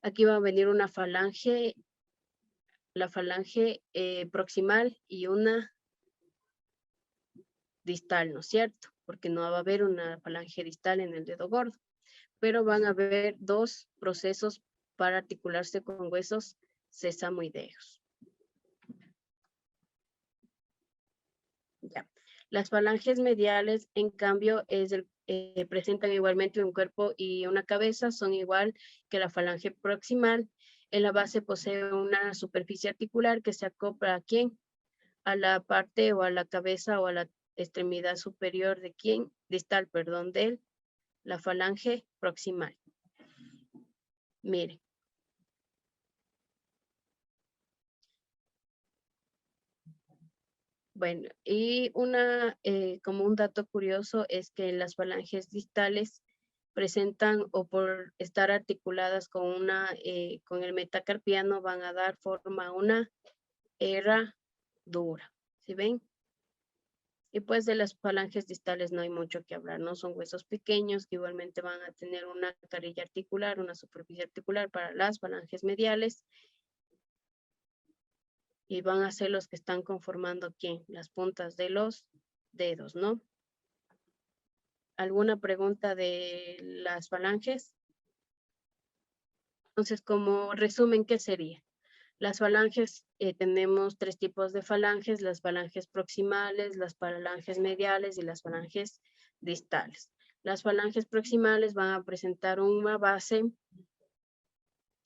Aquí va a venir una falange, la falange proximal y una distal, ¿no es cierto? Porque no va a haber una falange distal en el dedo gordo, pero van a haber dos procesos para articularse con huesos sesamoideos. Ya. Las falanges mediales, en cambio, presentan igualmente un cuerpo y una cabeza, son igual que la falange proximal. En la base posee una superficie articular que se acopla ¿a quién? A la parte o a la cabeza o a la extremidad superior de quién, distal, perdón, de la falange proximal. Mire. Bueno, y como un dato curioso es que las falanges distales presentan o por estar articuladas con el metacarpiano van a dar forma a una herradura. ¿Sí ven? Y pues de las falanges distales no hay mucho que hablar, ¿no? Son huesos pequeños que igualmente van a tener una carilla articular, una superficie articular para las falanges mediales. Y van a ser los que están conformando, ¿quién? Las puntas de los dedos, ¿no? ¿Alguna pregunta de las falanges? Entonces, como resumen, ¿qué sería? Las falanges, tenemos 3 tipos de falanges, las falanges proximales, las falanges mediales y las falanges distales. Las falanges proximales van a presentar una base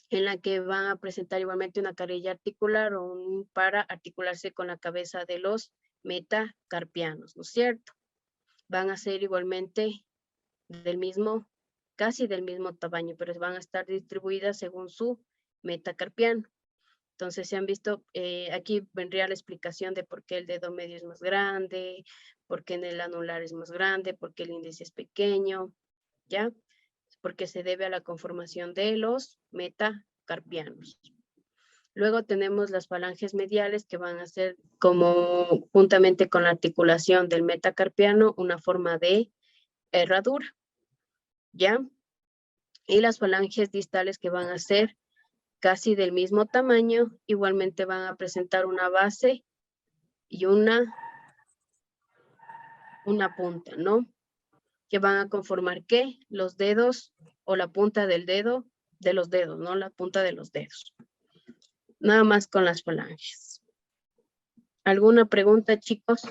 en la que van a presentar igualmente una carilla articular para articularse con la cabeza de los metacarpianos, ¿no es cierto? Van a ser igualmente casi del mismo tamaño, pero van a estar distribuidas según su metacarpiano. Entonces, se han visto, aquí vendría la explicación de por qué el dedo medio es más grande, por qué en el anular es más grande, por qué el índice es pequeño, ¿ya? Porque se debe a la conformación de los metacarpianos. Luego tenemos las falanges mediales que van a ser como, juntamente con la articulación del metacarpiano, una forma de herradura, ¿ya? Y las falanges distales que van a ser casi del mismo tamaño, igualmente van a presentar una base y una punta, ¿no? Que van a conformar, ¿qué? Los dedos o la punta del dedo, de los dedos, ¿no? La punta de los dedos. Nada más con las falanges. ¿Alguna pregunta, chicos?